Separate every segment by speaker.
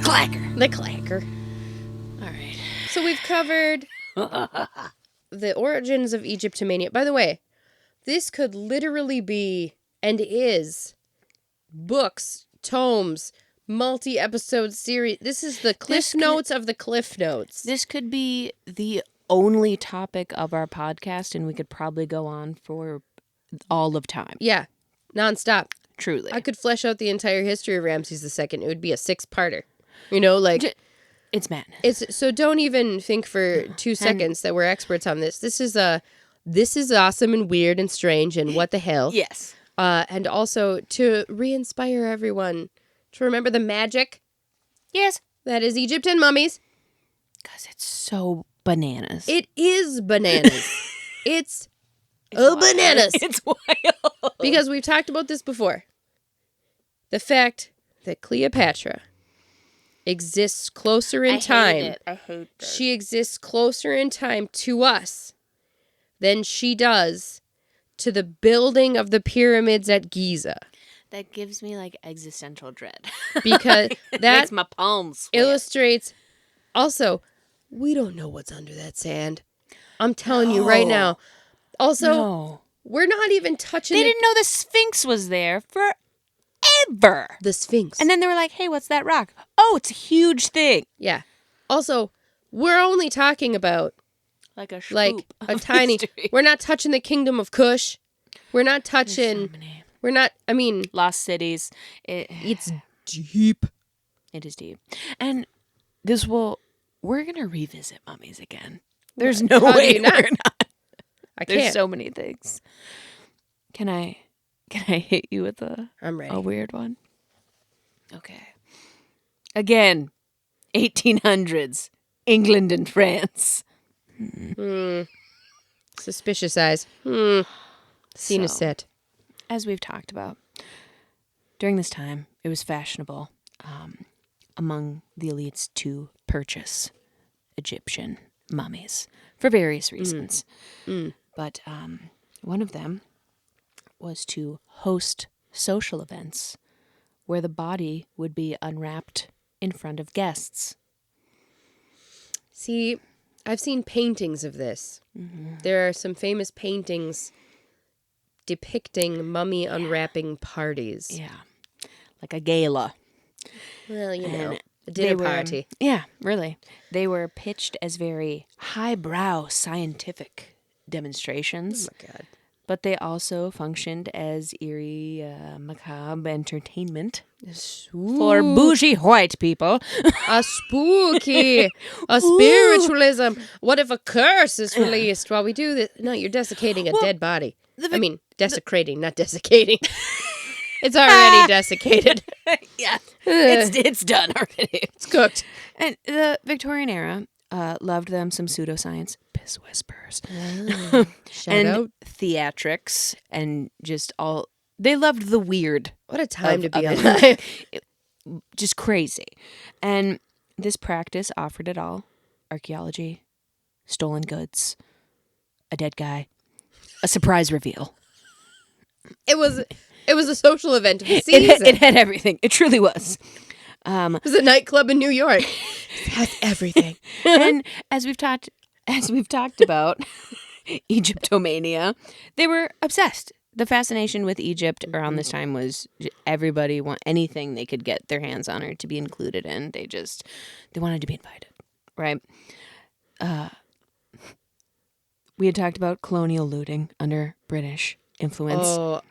Speaker 1: clacker.
Speaker 2: The clacker.
Speaker 1: All right.
Speaker 2: So we've covered the origins of Egyptomania. By the way, this could literally be, and is, books, tomes, multi-episode series. This is the Cliff Notes of the Cliff Notes.
Speaker 1: This could be the only topic of our podcast, and we could probably go on for all of time.
Speaker 2: Yeah, nonstop.
Speaker 1: Truly.
Speaker 2: I could flesh out the entire history of Ramses II. It would be a 6-parter. You know, like...
Speaker 1: It's madness.
Speaker 2: So don't even think for 2 seconds that we're experts on this. This is awesome and weird and strange and what the hell.
Speaker 1: Yes.
Speaker 2: And also to re-inspire everyone to remember the magic.
Speaker 1: Yes.
Speaker 2: That is Egypt and mummies.
Speaker 1: Because it's so bananas.
Speaker 2: It is bananas. It's bananas.
Speaker 1: It's wild.
Speaker 2: Because we've talked about this before. The fact that Cleopatra exists closer in time.
Speaker 1: I hate this.
Speaker 2: She exists closer in time to us than she does to the building of the pyramids at Giza.
Speaker 1: That gives me like existential dread.
Speaker 2: Because that
Speaker 1: makes my palms sweat.
Speaker 2: illustrates. Also, we don't know what's under that sand. I'm telling you right now. Also, we're not even touching
Speaker 1: They didn't know the Sphinx was there forever.
Speaker 2: the Sphinx.
Speaker 1: And then they were like, hey, what's that rock? Oh, it's a huge thing.
Speaker 2: Yeah. Also, we're only talking about
Speaker 1: Like a
Speaker 2: a tiny...
Speaker 1: history.
Speaker 2: We're not touching the kingdom of Kush. We're not touching...
Speaker 1: So many.
Speaker 2: We're not... I mean...
Speaker 1: Lost cities.
Speaker 2: It's deep.
Speaker 1: It is deep. And we're going to revisit mummies again. There's no
Speaker 2: How do
Speaker 1: way
Speaker 2: you not?
Speaker 1: we're not.
Speaker 2: I
Speaker 1: There's
Speaker 2: can't.
Speaker 1: so many things. Can I hit you with
Speaker 2: I'm ready.
Speaker 1: a weird one? Okay. Again, 1800s, England and France.
Speaker 2: Suspicious eyes. Scene is
Speaker 1: So,
Speaker 2: set.
Speaker 1: As we've talked about, during this time, it was fashionable among the elites to purchase Egyptian mummies for various reasons. But one of them was to host social events where the body would be unwrapped in front of guests.
Speaker 2: See, I've seen paintings of this. There are some famous paintings depicting mummy unwrapping parties.
Speaker 1: Yeah. Like a gala.
Speaker 2: Well, you know,
Speaker 1: And
Speaker 2: a dinner
Speaker 1: they were-
Speaker 2: party.
Speaker 1: Yeah, really. They were pitched as very highbrow scientific demonstrations.
Speaker 2: Oh, my God.
Speaker 1: But they also functioned as eerie, macabre entertainment for bougie white people.
Speaker 2: A spooky, a spiritualism. What if a curse is released while we do this? No, you're desiccating a dead body. Desecrating, not desiccating. It's already desiccated.
Speaker 1: Yeah, it's done already.
Speaker 2: It's cooked.
Speaker 1: And the Victorian era loved them some pseudoscience, piss whispers,
Speaker 2: Shout
Speaker 1: and
Speaker 2: out.
Speaker 1: theatrics, and just all. They loved the weird.
Speaker 2: What a time to be
Speaker 1: of it.
Speaker 2: alive.
Speaker 1: Just crazy. And this practice offered it all: archaeology, stolen goods, a dead guy, a surprise reveal.
Speaker 2: It was a social event of the season.
Speaker 1: It had everything. It truly was.
Speaker 2: It was a nightclub in New York. It has everything.
Speaker 1: And as we've talked about Egyptomania, they were obsessed. The fascination with Egypt around this time was everybody want anything they could get their hands on or to be included in. They wanted to be invited, right? We had talked about colonial looting under British influence.
Speaker 2: Oh,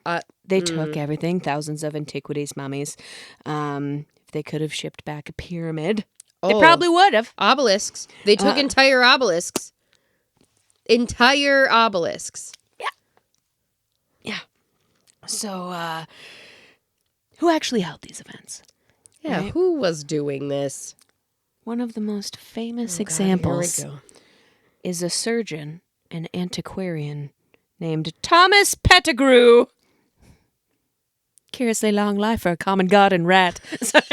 Speaker 1: They took everything, thousands of antiquities, mummies. If they could have shipped back a pyramid, they probably would have.
Speaker 2: obelisks. They took entire obelisks. Entire obelisks.
Speaker 1: Yeah. So, who actually held these events?
Speaker 2: Yeah,
Speaker 1: Right.
Speaker 2: who was doing this?
Speaker 1: One of the most famous
Speaker 2: God,
Speaker 1: examples
Speaker 2: here we go.
Speaker 1: is a surgeon and antiquarian named Thomas Pettigrew. Curiously long life for a common garden rat. Sorry.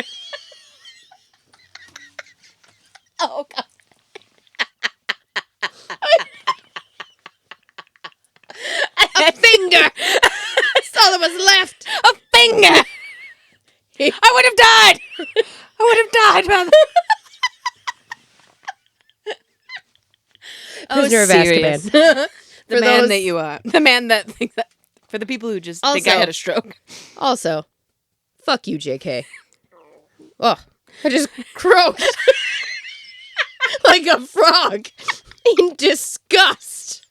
Speaker 1: Oh, God.
Speaker 2: A finger! That's all that was left.
Speaker 1: A finger! I would have died! I would have died by the
Speaker 2: Prisoner of
Speaker 1: serious.
Speaker 2: Azkaban.
Speaker 1: The man that you are. The man that thinks that. For the people who just think I
Speaker 2: Also-
Speaker 1: had a stroke.
Speaker 2: Also, fuck you, JK. Oh, I just croaked like a frog in disgust.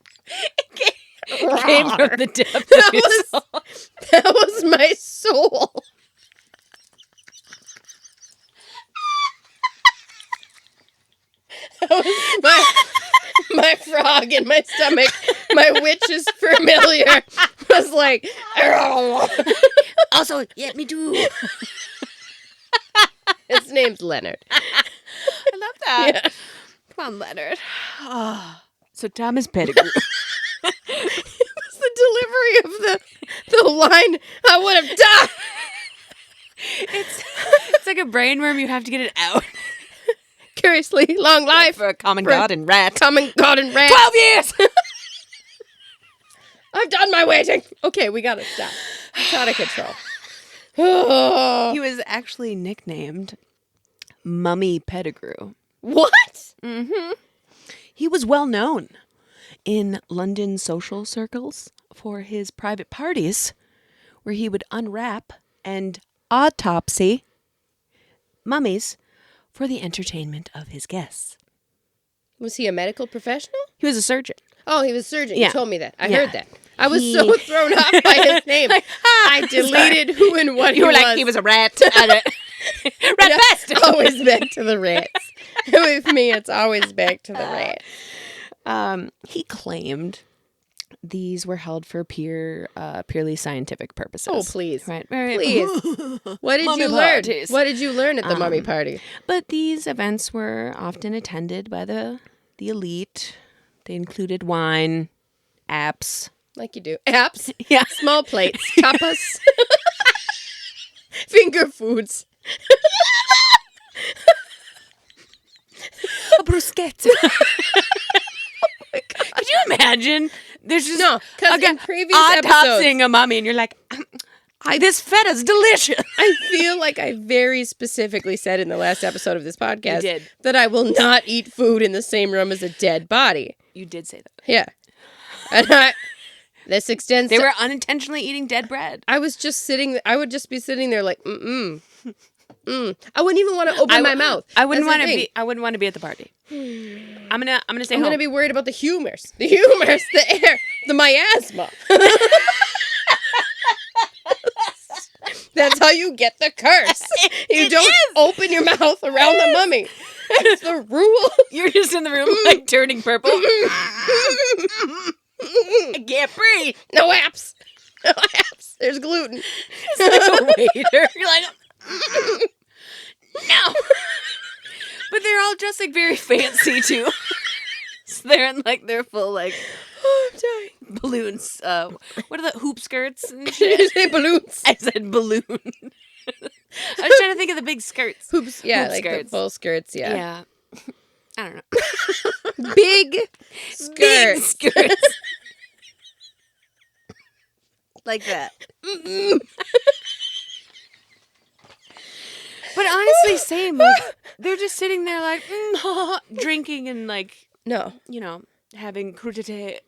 Speaker 1: Came from the depth of
Speaker 2: That
Speaker 1: your
Speaker 2: was-
Speaker 1: soul.
Speaker 2: That was my soul. That was my frog in my stomach. My witch is familiar. Was like,
Speaker 1: Also, yeah, me too.
Speaker 2: his name's Leonard.
Speaker 1: I love that.
Speaker 2: Yeah.
Speaker 1: Come on, Leonard. Oh. So Thomas Pettigrew.
Speaker 2: It's the delivery of the line. I would have died.
Speaker 1: It's like a brain worm. You have to get it out.
Speaker 2: Curiously, long life.
Speaker 1: For a common god and rat.
Speaker 2: Common God and rat.
Speaker 1: 12 years!
Speaker 2: I've done my waiting. Okay, we gotta stop. It's out of control.
Speaker 1: He was actually nicknamed Mummy Pettigrew.
Speaker 2: What?
Speaker 1: Mm-hmm. He was well known in London social circles for his private parties where he would unwrap and autopsy mummies for the entertainment of his guests.
Speaker 2: Was he a medical professional?
Speaker 1: He was a surgeon.
Speaker 2: Oh, he was a surgeon.
Speaker 1: Yeah.
Speaker 2: You told me that. I
Speaker 1: Yeah.
Speaker 2: heard that. I was so thrown off by his name. I deleted who and what
Speaker 1: You were
Speaker 2: he
Speaker 1: like,
Speaker 2: was.
Speaker 1: he was a rat. Rat best!
Speaker 2: Always back to the rats. With me, it's always back to the rats.
Speaker 1: He claimed these were held for purely scientific purposes.
Speaker 2: Oh, please.
Speaker 1: Right. Very,
Speaker 2: Please. What did
Speaker 1: Mummy
Speaker 2: you learn?
Speaker 1: parties.
Speaker 2: What did you learn at the mummy party?
Speaker 1: But these events were often attended by the elite. They included wine, apps.
Speaker 2: Like you do. Apps,
Speaker 1: Yeah.
Speaker 2: small plates, tapas, finger foods.
Speaker 1: A bruschetta. Could you imagine? There's just
Speaker 2: No, because in previous episodes,
Speaker 1: autopsying a mummy, and you're like, this feta's delicious.
Speaker 2: I feel like I very specifically said in the last episode of this podcast
Speaker 1: did.
Speaker 2: that I will not eat food in the same room as a dead body.
Speaker 1: You did say that.
Speaker 2: Yeah. And this extends
Speaker 1: They
Speaker 2: to...
Speaker 1: were unintentionally eating dead bread.
Speaker 2: I would just be sitting there like, I wouldn't even want to open my mouth.
Speaker 1: I wouldn't
Speaker 2: That's
Speaker 1: want
Speaker 2: the
Speaker 1: to
Speaker 2: thing.
Speaker 1: be. I wouldn't want to be at the party. I'm gonna stay
Speaker 2: I'm
Speaker 1: home.
Speaker 2: going to be worried about the humors, the air, the miasma. That's how you get the curse. You don't open your mouth around the mummy. That's the rule.
Speaker 1: You're just in the room like turning purple. I can't breathe.
Speaker 2: No apps. No apps. There's gluten.
Speaker 1: It's like a waiter. You're like, no. But they're all just like very fancy too. So they're in like their full like
Speaker 2: Oh, I'm dying.
Speaker 1: balloons. What are the hoop skirts and
Speaker 2: Did
Speaker 1: shit?
Speaker 2: you say balloons?
Speaker 1: I said balloon. I was trying to think of the big skirts.
Speaker 2: Hoops. Yeah,
Speaker 1: Hoop
Speaker 2: like
Speaker 1: skirts.
Speaker 2: the full skirts. Yeah.
Speaker 1: Yeah. I don't know.
Speaker 2: Big skirts.
Speaker 1: Big skirts. Like that. But honestly, same. Like, they're just sitting there like drinking and like,
Speaker 2: No.
Speaker 1: you know, having crudité.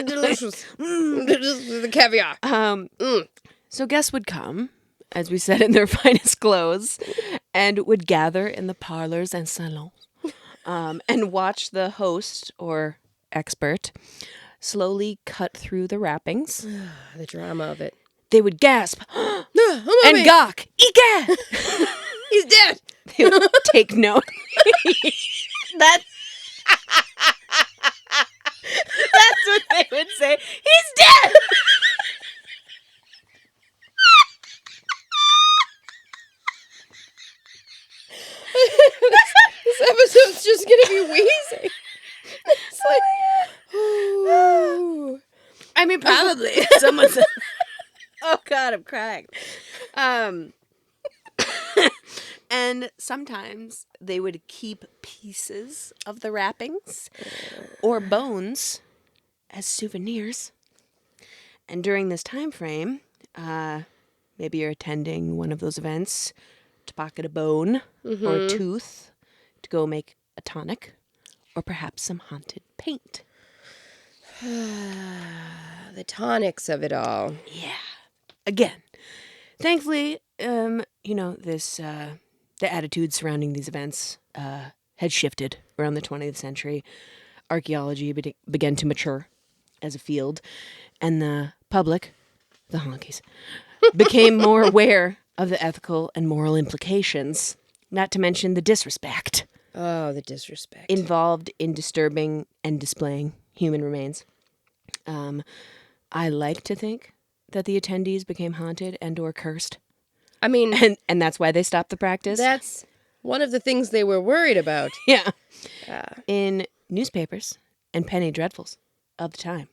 Speaker 2: Delicious. The caviar.
Speaker 1: So guests would come, as we said, in their finest clothes, and would gather in the parlors and salons, and watch the host or expert slowly cut through the wrappings.
Speaker 2: The drama of it.
Speaker 1: They would gasp
Speaker 2: Oh,
Speaker 1: and gawk. Egad!
Speaker 2: He's dead.
Speaker 1: They would take note. That's what they would say. He's dead!
Speaker 2: This episode's just gonna be wheezing. It's like, ooh.
Speaker 1: I mean, probably. Someone said, oh, God, I'm crying. And sometimes they would keep pieces of the wrappings or bones as souvenirs. And during this time frame, maybe you're attending one of those events to pocket a bone
Speaker 2: Mm-hmm.
Speaker 1: or a tooth to go make a tonic, or perhaps some haunted paint.
Speaker 2: The tonics of it all.
Speaker 1: Yeah. Again, thankfully, this the attitude surrounding these events had shifted around the 20th century. Archaeology began to mature as a field, and the public, the honkies, became more aware of the ethical and moral implications, not to mention the disrespect
Speaker 2: Oh, the disrespect.
Speaker 1: involved in disturbing and displaying human remains. I like to think that the attendees became haunted and or cursed,
Speaker 2: I mean,
Speaker 1: and that's why they stopped the practice.
Speaker 2: that's one of the things they were worried about.
Speaker 1: Yeah. In newspapers and penny dreadfuls of the time,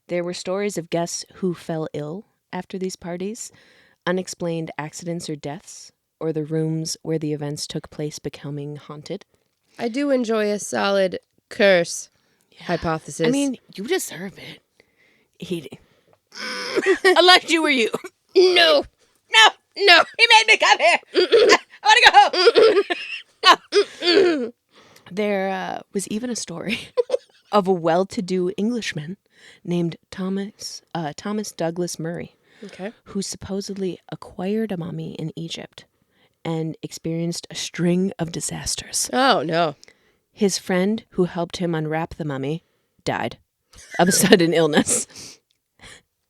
Speaker 1: there were stories of guests who fell ill after these parties, unexplained accidents or deaths, or the rooms where the events took place becoming haunted.
Speaker 2: I do enjoy a solid curse hypothesis.
Speaker 1: I mean, you deserve it. Unless you were you.
Speaker 2: no.
Speaker 1: No,
Speaker 2: No.
Speaker 1: he made me come here. I want to go home. There was even a story of a well-to-do Englishman named Thomas Douglas Murray,
Speaker 2: Okay.
Speaker 1: who supposedly acquired a mummy in Egypt and experienced a string of disasters.
Speaker 2: Oh, no.
Speaker 1: His friend who helped him unwrap the mummy died of a sudden illness.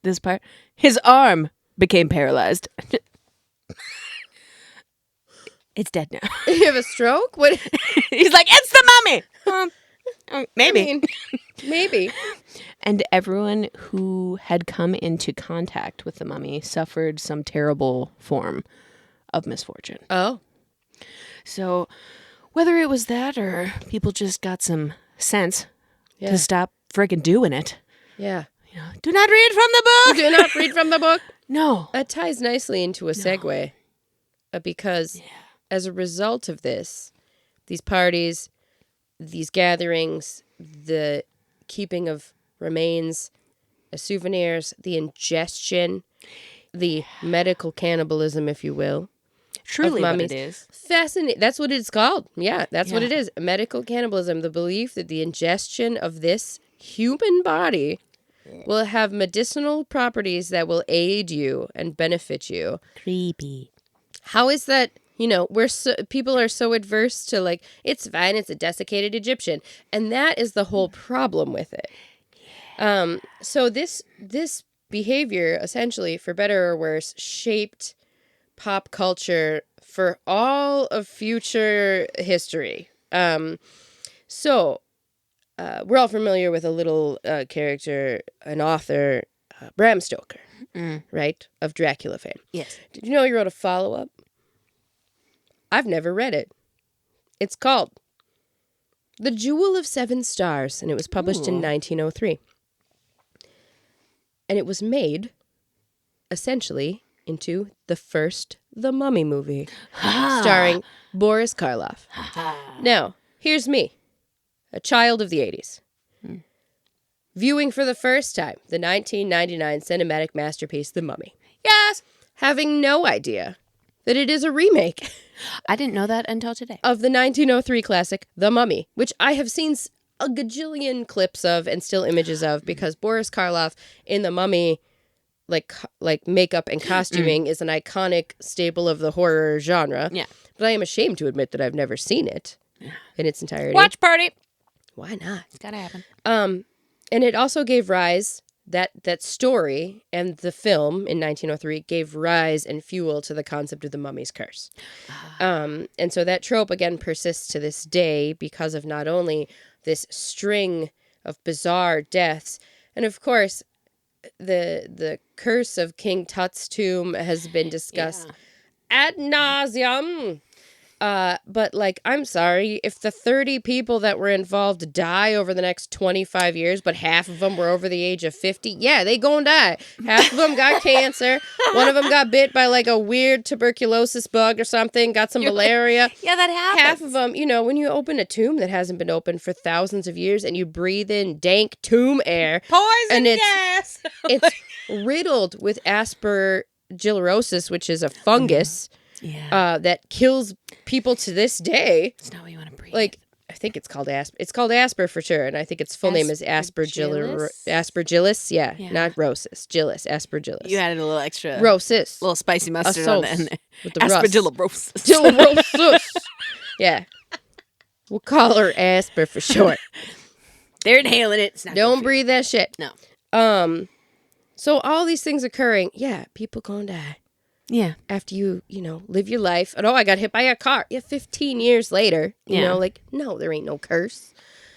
Speaker 1: This part, his arm became paralyzed. It's dead now.
Speaker 2: You have a stroke? What?
Speaker 1: He's like, it's the mummy. Maybe.
Speaker 2: I mean, maybe.
Speaker 1: And everyone who had come into contact with the mummy suffered some terrible form of misfortune.
Speaker 2: Oh.
Speaker 1: So whether it was that or people just got some sense
Speaker 2: Yeah.
Speaker 1: to stop freaking doing it.
Speaker 2: Yeah.
Speaker 1: Do not read from the book.
Speaker 2: Do not read from the book.
Speaker 1: No.
Speaker 2: That ties nicely into a segue. Because as a result of this, these parties, these gatherings, the keeping of remains as souvenirs, the ingestion, the medical cannibalism, if you will.
Speaker 1: Truly what
Speaker 2: mummies.
Speaker 1: it is.
Speaker 2: Fascinating. That's what it's called. Yeah, that's what
Speaker 1: Yeah.
Speaker 2: it is. Medical cannibalism, the belief that the ingestion of this human body will have medicinal properties that will aid you and benefit you.
Speaker 1: Creepy.
Speaker 2: How is that? People are so adverse to like, it's fine, it's a desiccated Egyptian. And that is the whole problem with it. So this behavior, essentially, for better or worse, shaped pop culture for all of future history. So we're all familiar with a little character, an author, Bram Stoker, right? Of Dracula fame.
Speaker 1: Yes.
Speaker 2: Did you know he wrote a follow-up? I've never read it. It's called The Jewel of Seven Stars, and it was published in 1903. And it was made, essentially, into the first The Mummy movie, starring Boris Karloff. Now, here's me, a child of the 80s, viewing for the first time the 1999 cinematic masterpiece, The Mummy. Yes! Having no idea that it is a remake
Speaker 1: I didn't know that until today.
Speaker 2: of the 1903 classic, The Mummy, which I have seen a gajillion clips of and still images of because Boris Karloff in The Mummy, like makeup and costuming, is an iconic staple of the horror genre.
Speaker 1: Yeah.
Speaker 2: But I am ashamed to admit that I've never seen it in its entirety.
Speaker 1: Watch party.
Speaker 2: Why not?
Speaker 1: It's gotta happen.
Speaker 2: And it also gave rise, that story and the film in 1903 gave rise and fuel to the concept of the mummy's curse. And so that trope, again, persists to this day because of not only this string of bizarre deaths, and of course, the curse of King Tut's tomb has been discussed ad nauseum. But like, I'm sorry, if the 30 people that were involved die over the next 25 years, but half of them were over the age of 50, yeah, they gonna die. Half of them got cancer. One of them got bit by like a weird tuberculosis bug or something, got some malaria.
Speaker 1: Yeah, that happens.
Speaker 2: Half of them, when you open a tomb that hasn't been opened for thousands of years and you breathe in dank tomb air,
Speaker 1: Poison
Speaker 2: and
Speaker 1: gas.
Speaker 2: it's riddled with aspergillosis, which is a fungus. that kills people to this day.
Speaker 1: It's not what you want to breathe.
Speaker 2: Like, I think it's called Asper. It's called Asper for sure, and I think its full name is Aspergillus. Yeah, not Rosis. Gillus. Aspergillus.
Speaker 1: You added a little extra.
Speaker 2: Rosis.
Speaker 1: A little spicy mustard on it.
Speaker 2: With the
Speaker 1: Aspergillosis.
Speaker 2: Aspergillosis. Yeah. We'll call her Asper for short.
Speaker 1: They're inhaling it. It's not
Speaker 2: Don't breathe that shit.
Speaker 1: No.
Speaker 2: So all these things occurring, yeah, people gonna die.
Speaker 1: Yeah.
Speaker 2: After you live your life. And I got hit by a car. Yeah, 15 years later. You know, like, no, there ain't no curse.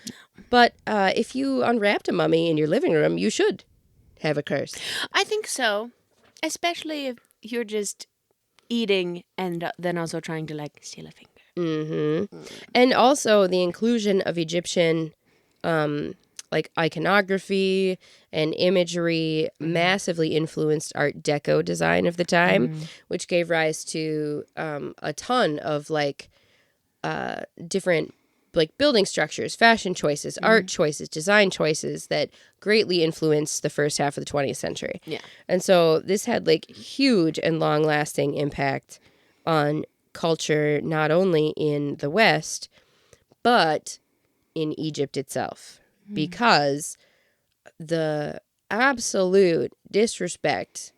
Speaker 2: No. But if you unwrapped a mummy in your living room, you should have a curse.
Speaker 1: I think so. Especially if you're just eating and then also trying to, like, steal a finger.
Speaker 2: Mm-hmm. And also the inclusion of Egyptian, like, iconography and imagery massively influenced Art Deco design of the time, which gave rise to a ton of, like, different, like, building structures, fashion choices, art choices, design choices that greatly influenced the first half of the 20th century.
Speaker 1: Yeah.
Speaker 2: And so this had, like, huge and long-lasting impact on culture, not only in the West, but in Egypt itself. Because the absolute disrespect,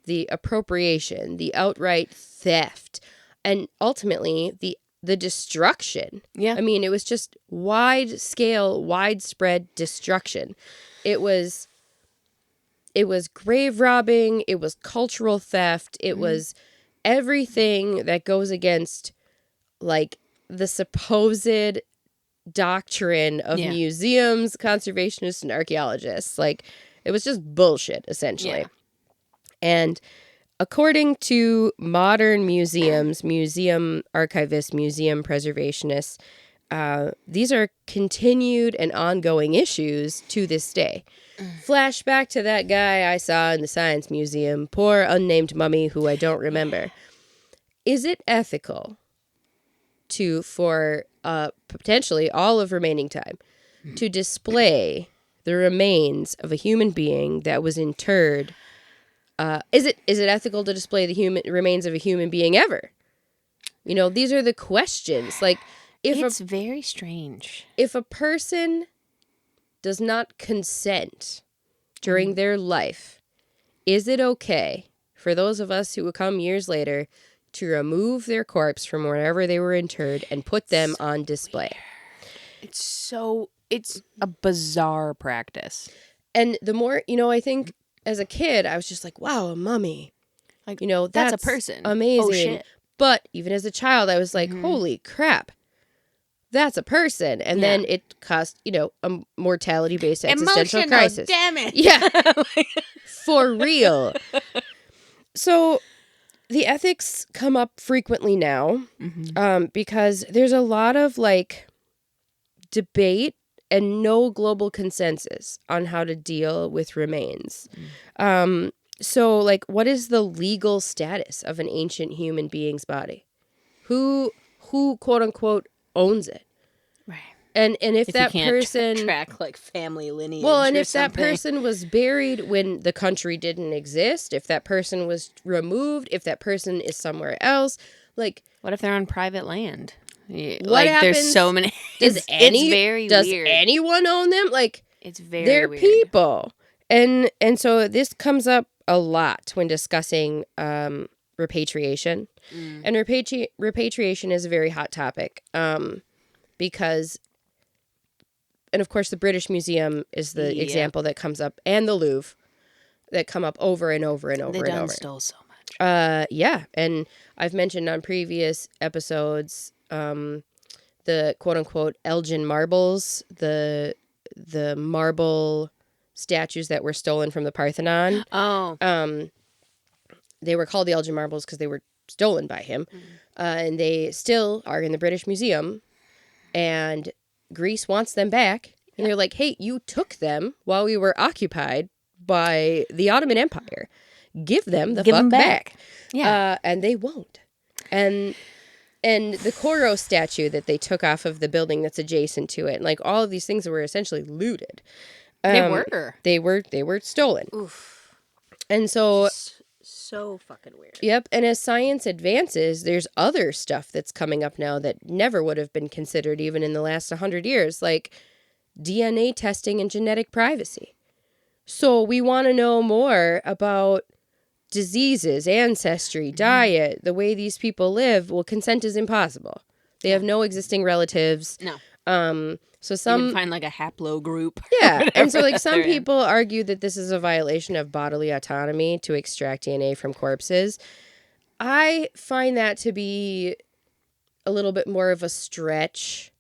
Speaker 2: the appropriation, the outright theft, and ultimately the destruction.
Speaker 1: Yeah.
Speaker 2: I mean, it was just wide-scale, widespread destruction. It was grave robbing, it was cultural theft, it was everything that goes against, like, the supposed doctrine of museums, conservationists, and archaeologists. Like, it was just bullshit, essentially.
Speaker 1: Yeah.
Speaker 2: And according to modern museums, museum archivists, museum preservationists, these are continued and ongoing issues to this day. Flashback to that guy I saw in the Science Museum, poor unnamed mummy who I don't remember. Is it ethical for potentially all of remaining time to display the remains of a human being that was interred? Is it ethical to display the remains of a human being ever? You know, these are the questions. Like,
Speaker 1: it's very strange.
Speaker 2: If a person does not consent during their life, is it okay for those of us who will come years later to remove their corpse from wherever they were interred and put them on display?
Speaker 1: It's a bizarre practice.
Speaker 2: And the more, I think as a kid, I was just like, wow, a mummy. Like, that's
Speaker 1: a person.
Speaker 2: Amazing.
Speaker 1: Oh, shit.
Speaker 2: But even as a child, I was like, holy crap, that's a person. And then it caused, a mortality-based existential crisis.
Speaker 1: Damn it.
Speaker 2: Yeah. For real. So the ethics come up frequently now because there's a lot of, like, debate and no global consensus on how to deal with remains. So, like, what is the legal status of an ancient human being's body? Who quote unquote owns it?
Speaker 1: Right.
Speaker 2: And if that
Speaker 1: you can't
Speaker 2: person
Speaker 1: track, like, family lineage.
Speaker 2: Well, and if
Speaker 1: something.
Speaker 2: that person was buried when the country didn't exist, if that person was removed, if that person is somewhere else, like,
Speaker 1: what if they're on private land? Yeah,
Speaker 2: what
Speaker 1: like,
Speaker 2: happens?
Speaker 1: There's so many.
Speaker 2: Does
Speaker 1: weird.
Speaker 2: Anyone own them? Like,
Speaker 1: it's very
Speaker 2: they're
Speaker 1: weird.
Speaker 2: people. And so this comes up a lot when discussing repatriation. And repatriation is a very hot topic because, and of course the British Museum is the example that comes up, and the Louvre that come up over and over and over and over.
Speaker 1: They stole so much.
Speaker 2: Yeah, and I've mentioned on previous episodes the quote-unquote Elgin marbles, the marble statues that were stolen from the Parthenon.
Speaker 1: Oh.
Speaker 2: They were called the Elgin marbles because they were stolen by him. And they still are in the British Museum, and Greece wants them back. And they're like, hey, you took them while we were occupied by the Ottoman Empire. Give them the fuck back.
Speaker 1: Yeah.
Speaker 2: And they won't. And the Koro statue that they took off of the building that's adjacent to it, and, like, all of these things were essentially looted.
Speaker 1: They were.
Speaker 2: They were stolen.
Speaker 1: Oof.
Speaker 2: And so
Speaker 3: so fucking weird.
Speaker 2: Yep. And as science advances, there's other stuff that's coming up now that never would have been considered even in the last 100 years, like DNA testing and genetic privacy. So we want to know more about diseases, ancestry, diet, the way these people live. Well, consent is impossible. They have no existing relatives.
Speaker 1: No.
Speaker 2: So
Speaker 1: You
Speaker 2: some
Speaker 1: can find like a haplogroup.
Speaker 2: yeah, and so like some
Speaker 1: they're in.
Speaker 2: people argue that this is a violation of bodily autonomy to extract DNA from corpses. I find that to be a little bit more of a stretch,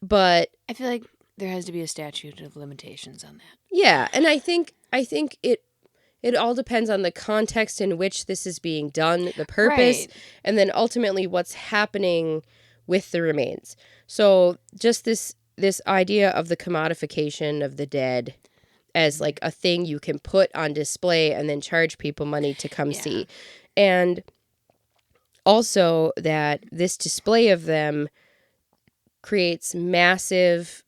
Speaker 2: but
Speaker 1: I feel like there has to be a statute of limitations on that.
Speaker 2: yeah, and I think it all depends on the context in which this is being done, the purpose,
Speaker 1: Right.
Speaker 2: and then ultimately what's happening with the remains. So just this idea of the commodification of the dead as like a thing you can put on display and then charge people money to come see. And also that this display of them creates massive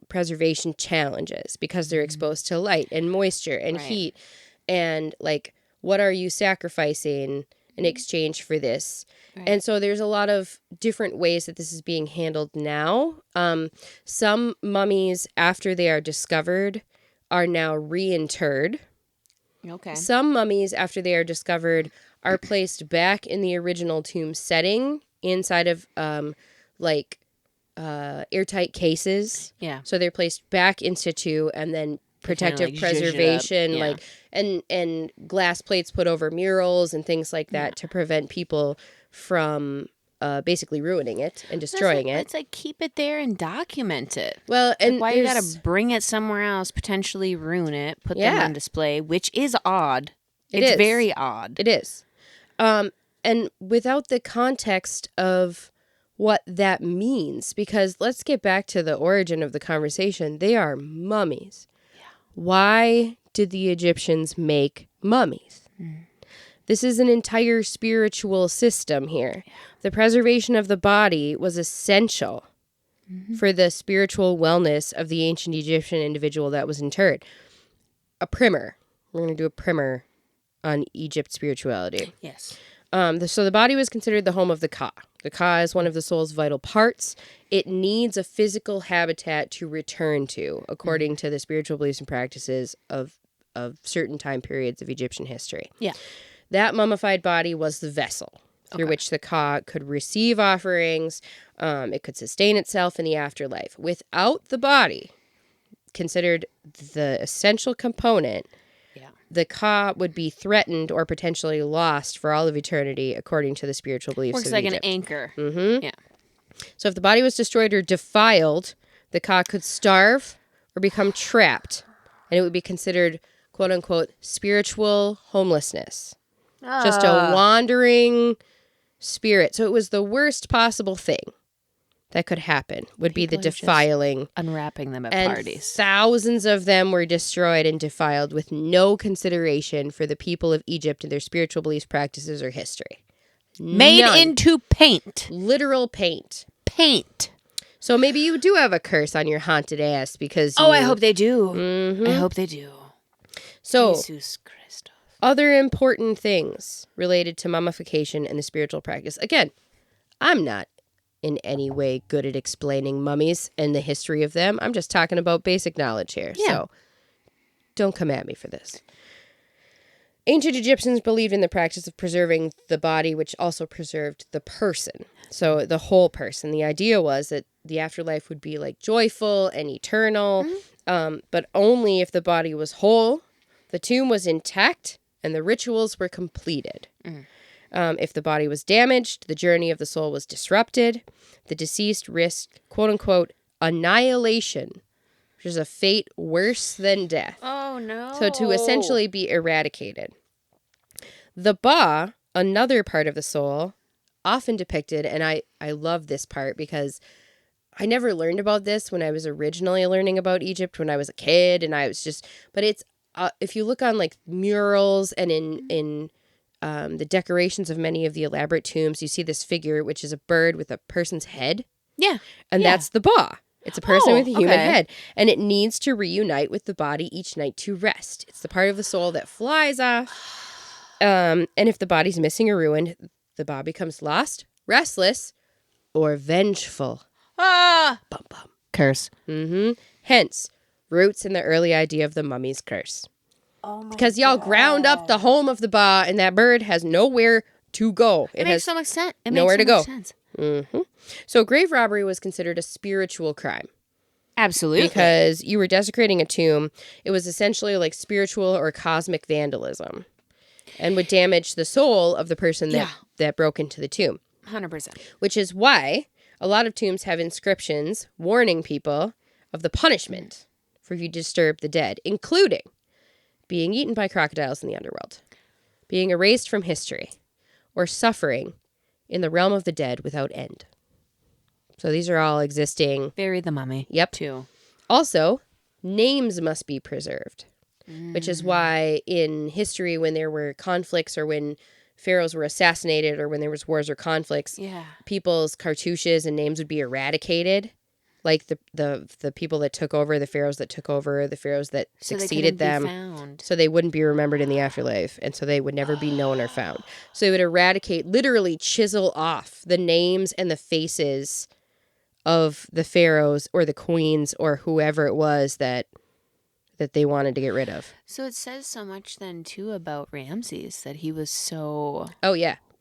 Speaker 2: preservation challenges because they're exposed to light and moisture and heat. And like, what are you sacrificing in exchange for this? Right. And so there's a lot of different ways that this is being handled now. Some mummies, after they are discovered, are now reinterred.
Speaker 1: Okay.
Speaker 2: Some mummies, after they are discovered, are placed back in the original tomb setting inside of airtight cases.
Speaker 1: Yeah.
Speaker 2: So they're placed back in situ and then protective
Speaker 1: like
Speaker 2: preservation, and glass plates put over murals and things like that to prevent people from basically ruining it and destroying it.
Speaker 1: It's like keep it there and document it.
Speaker 2: Well, and
Speaker 1: like why you gotta bring it somewhere else, potentially ruin it, put them on display, which is odd. It's very odd.
Speaker 2: It is. And without the context of what that means, because let's get back to the origin of the conversation. They are mummies. Yeah. Why did the Egyptians make mummies? This is an entire spiritual system here. Yeah. The preservation of the body was essential for the spiritual wellness of the ancient Egyptian individual that was interred. A primer. We're going to do a primer on Egypt spirituality.
Speaker 1: Yes.
Speaker 2: So the body was considered the home of the Ka. The Ka is one of the soul's vital parts. It needs a physical habitat to return to, according to the spiritual beliefs and practices of certain time periods of Egyptian history.
Speaker 1: Yeah.
Speaker 2: That mummified body was the vessel through which the Ka could receive offerings. It could sustain itself in the afterlife. Without the body, considered the essential component, the Ka would be threatened or potentially lost for all of eternity, according to the spiritual beliefs
Speaker 1: Works
Speaker 2: of
Speaker 1: like
Speaker 2: Egypt.
Speaker 1: an anchor.
Speaker 2: Mm-hmm.
Speaker 1: Yeah.
Speaker 2: So if the body was destroyed or defiled, the Ka could starve or become trapped, and it would be considered, quote unquote, spiritual homelessness. Just a wandering spirit. So it was the worst possible thing that could happen, would be the defiling.
Speaker 1: Unwrapping them at
Speaker 2: and
Speaker 1: parties.
Speaker 2: Thousands of them were destroyed and defiled with no consideration for the people of Egypt and their spiritual beliefs, practices, or history.
Speaker 1: Made into paint.
Speaker 2: Literal paint.
Speaker 1: Paint.
Speaker 2: So maybe you do have a curse on your haunted ass because
Speaker 1: I hope they do.
Speaker 2: Mm-hmm.
Speaker 1: I hope they do.
Speaker 2: So,
Speaker 1: Jesus Christ.
Speaker 2: Other important things related to mummification and the spiritual practice. Again, I'm not in any way good at explaining mummies and the history of them. I'm just talking about basic knowledge here. Yeah. So don't come at me for this. Ancient Egyptians believed in the practice of preserving the body, which also preserved the person. So the whole person. The idea was that the afterlife would be like joyful and eternal, but only if the body was whole, the tomb was intact, and the rituals were completed. If the body was damaged, the journey of the soul was disrupted. The deceased risked, quote unquote, annihilation, which is a fate worse than death.
Speaker 1: Oh, no.
Speaker 2: So to essentially be eradicated. The Ba, another part of the soul, often depicted, and I love this part because I never learned about this when I was originally learning about Egypt when I was a kid, and I was just, but it's, if you look on like murals and in the decorations of many of the elaborate tombs, you see this figure, which is a bird with a person's head.
Speaker 1: Yeah.
Speaker 2: And that's the Ba. It's a person with a human head. And it needs to reunite with the body each night to rest. It's the part of the soul that flies off And if the body's missing or ruined, the body becomes lost, restless, or vengeful.
Speaker 1: Ah!
Speaker 2: Bum, bum.
Speaker 1: Curse.
Speaker 2: Hence, roots in the early idea of the mummy's curse.
Speaker 1: Oh my
Speaker 2: Because y'all ground up the home of the ba, and that bird has nowhere to go.
Speaker 1: It makes so much sense. It
Speaker 2: nowhere
Speaker 1: makes
Speaker 2: to
Speaker 1: so
Speaker 2: go.
Speaker 1: much sense.
Speaker 2: So grave robbery was considered a spiritual crime.
Speaker 1: Absolutely.
Speaker 2: Because you were desecrating a tomb. It was essentially like spiritual or cosmic vandalism and would damage the soul of the person that broke into the tomb.
Speaker 1: 100%.
Speaker 2: Which is why a lot of tombs have inscriptions warning people of the punishment for if you disturb the dead, including being eaten by crocodiles in the underworld, being erased from history, or suffering in the realm of the dead without end. So these are all existing.
Speaker 1: Bury the mummy.
Speaker 2: Yep.
Speaker 1: Too.
Speaker 2: Also, names must be preserved, which is why in history, when there were conflicts or when pharaohs were assassinated or when there was wars or conflicts, people's cartouches and names would be eradicated. Like the people that took over, the pharaohs that took over, the pharaohs that succeeded them. So they wouldn't be remembered in the afterlife. And so they would never be known or found. So they would eradicate, literally chisel off the names and the faces of the pharaohs or the queens or whoever it was that they wanted to get rid of.
Speaker 1: So it says so much then too about Ramses that he was so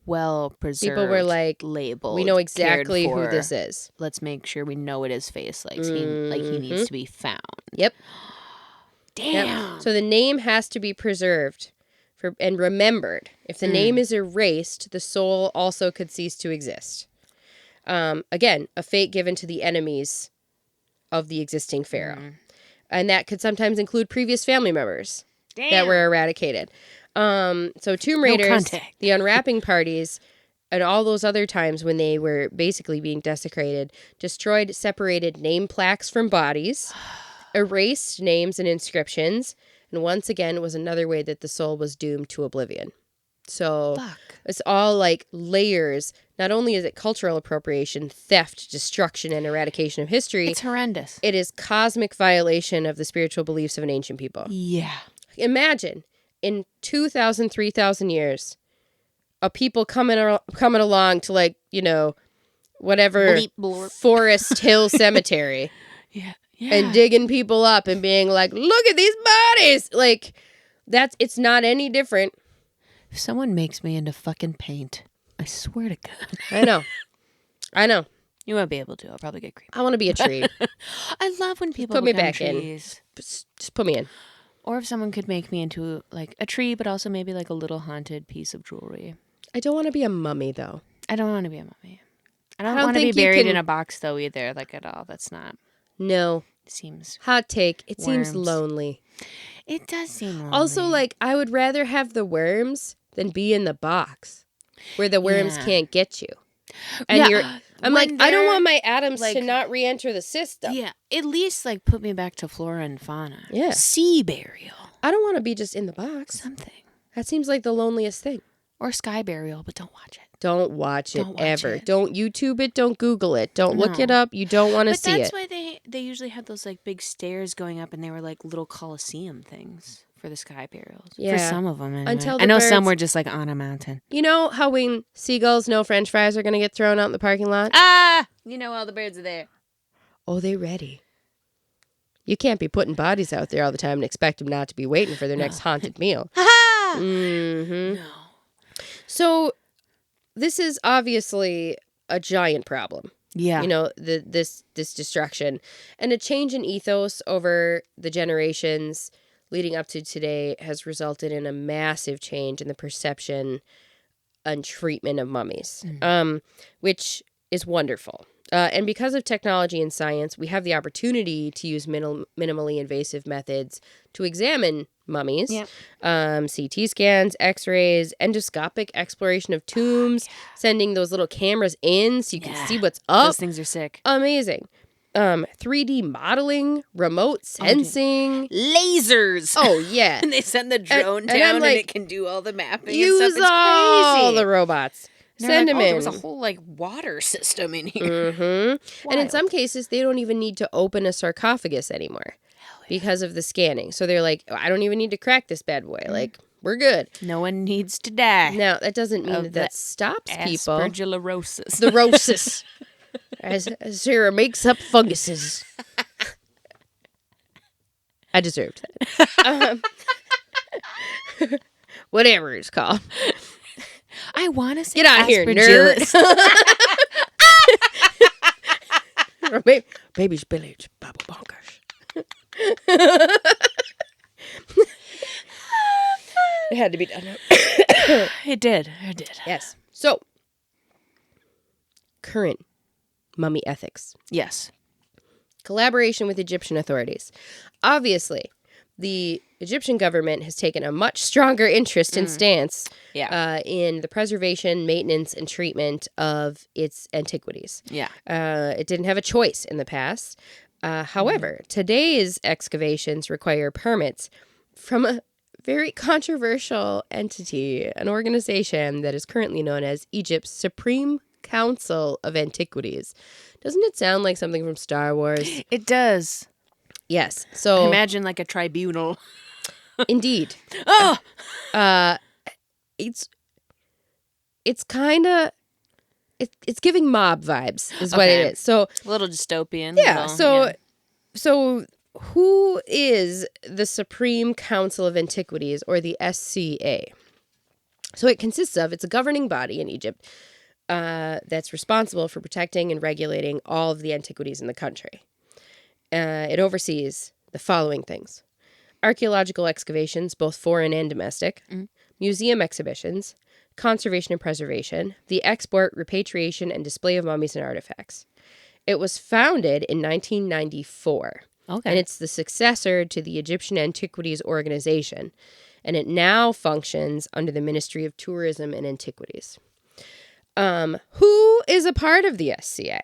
Speaker 1: well preserved.
Speaker 2: People were like,
Speaker 1: labeled.
Speaker 2: We know exactly who this is.
Speaker 1: Let's make sure we know what his face like. He needs to be found.
Speaker 2: Yep.
Speaker 1: Damn.
Speaker 2: Yep. So the name has to be preserved and remembered. If the name is erased, the soul also could cease to exist. Again, a fate given to the enemies of the existing pharaoh. And that could sometimes include previous family members that were eradicated. So Tomb Raiders, the unwrapping parties, and all those other times when they were basically being desecrated, destroyed separated name plaques from bodies, erased names and inscriptions, and once again was another way that the soul was doomed to oblivion. So it's all like layers. Not only is it cultural appropriation, theft, destruction, and eradication of history.
Speaker 1: It's horrendous.
Speaker 2: It is cosmic violation of the spiritual beliefs of an ancient people.
Speaker 1: Yeah.
Speaker 2: Imagine in 2,000, 3,000 years, a people coming along to like, whatever Forest Hill Cemetery.
Speaker 1: Yeah.
Speaker 2: And digging people up and being like, look at these bodies. Like, it's not any different.
Speaker 1: If someone makes me into fucking paint, I swear to God.
Speaker 2: I know.
Speaker 1: You won't be able to. I'll probably get creepy.
Speaker 2: I want to be a tree.
Speaker 1: I love when people
Speaker 2: put me
Speaker 1: become
Speaker 2: back
Speaker 1: trees.
Speaker 2: in. Just put me in.
Speaker 1: Or if someone could make me into like a tree, but also maybe like a little haunted piece of jewelry.
Speaker 2: I don't want to be a mummy, though.
Speaker 1: I don't want to be a mummy. I don't want to be buried in a box, though, either. Like, at all. That's not.
Speaker 2: No.
Speaker 1: It seems.
Speaker 2: Hot take. It seems lonely.
Speaker 1: It does seem lonely.
Speaker 2: Also, like, I would rather have the worms than be in the box where the worms can't get you. And I'm like, I don't want my atoms to not re-enter the system.
Speaker 1: Yeah. At least, like, put me back to flora and fauna.
Speaker 2: Yeah.
Speaker 1: Sea burial.
Speaker 2: I don't want to be just in the box.
Speaker 1: Something.
Speaker 2: That seems like the loneliest thing.
Speaker 1: Or sky burial, but don't watch it.
Speaker 2: Don't watch it ever. Don't YouTube it. Don't Google it. Don't look it up. You don't want to see it.
Speaker 1: But that's why they usually had those like big stairs going up, and they were like little coliseum things for the sky burials. Yeah. For some of them, anyway. I know some were just like on a mountain.
Speaker 2: You know how when seagulls know French fries are going to get thrown out in the parking lot?
Speaker 1: You know all the birds are there.
Speaker 2: Oh, they ready. You can't be putting bodies out there all the time and expect them not to be waiting for their next haunted meal.
Speaker 1: Ha!
Speaker 2: No. So this is obviously a giant problem.
Speaker 1: Yeah.
Speaker 2: This destruction. And a change in ethos over the generations leading up to today has resulted in a massive change in the perception and treatment of mummies, which is wonderful. And because of technology and science, we have the opportunity to use minimally invasive methods to examine mummies, CT scans, x-rays, endoscopic exploration of tombs, sending those little cameras in so you can see what's up.
Speaker 1: Those things are sick.
Speaker 2: Amazing. 3D modeling, remote sensing.
Speaker 1: Lasers.
Speaker 2: Oh, yeah.
Speaker 1: And they send the drone down and it can do all the mapping and stuff. It's
Speaker 2: all
Speaker 1: crazy.
Speaker 2: the robots. Send them in.
Speaker 1: There was a whole water system in here.
Speaker 2: Mm-hmm. And in some cases, they don't even need to open a sarcophagus anymore because of the scanning. So they're like, I don't even need to crack this bad boy. Like, We're good.
Speaker 1: No one needs to die.
Speaker 2: Now, that doesn't mean
Speaker 1: Of
Speaker 2: that stops people.
Speaker 1: Aspergillosis.
Speaker 2: The rosis. as Sarah makes up funguses. I deserved that. Whatever it's called.
Speaker 1: I want to say
Speaker 2: Get out of here, nerd. Baby's village, Baba Bonkers. It had to be done.
Speaker 1: It did.
Speaker 2: Yes. So, current mummy ethics.
Speaker 1: Yes.
Speaker 2: Collaboration with Egyptian authorities. Obviously, the Egyptian government has taken a much stronger interest and stance in the preservation, maintenance, and treatment of its antiquities.
Speaker 1: Yeah.
Speaker 2: It didn't have a choice in the past. However, today's excavations require permits from a very controversial entity, an organization that is currently known as Egypt's Supreme Council of Antiquities. Doesn't it sound like something from Star Wars?
Speaker 1: It does.
Speaker 2: Yes. So
Speaker 1: Imagine like a tribunal.
Speaker 2: indeed.
Speaker 1: Oh!
Speaker 2: It's kind of it's giving mob vibes is what it is. So
Speaker 1: A little dystopian.
Speaker 2: yeah,
Speaker 1: little,
Speaker 2: so who is the Supreme Council of Antiquities, or the SCA? So it's a governing body in Egypt that's responsible for protecting and regulating all of the antiquities in the country. It oversees the following things: archaeological excavations, both foreign and domestic, museum exhibitions, conservation and preservation, the export, repatriation, and display of mummies and artifacts. It was founded in 1994, and it's the successor to the Egyptian Antiquities Organization, and it now functions under the Ministry of Tourism and Antiquities. Who is a part of the SCA?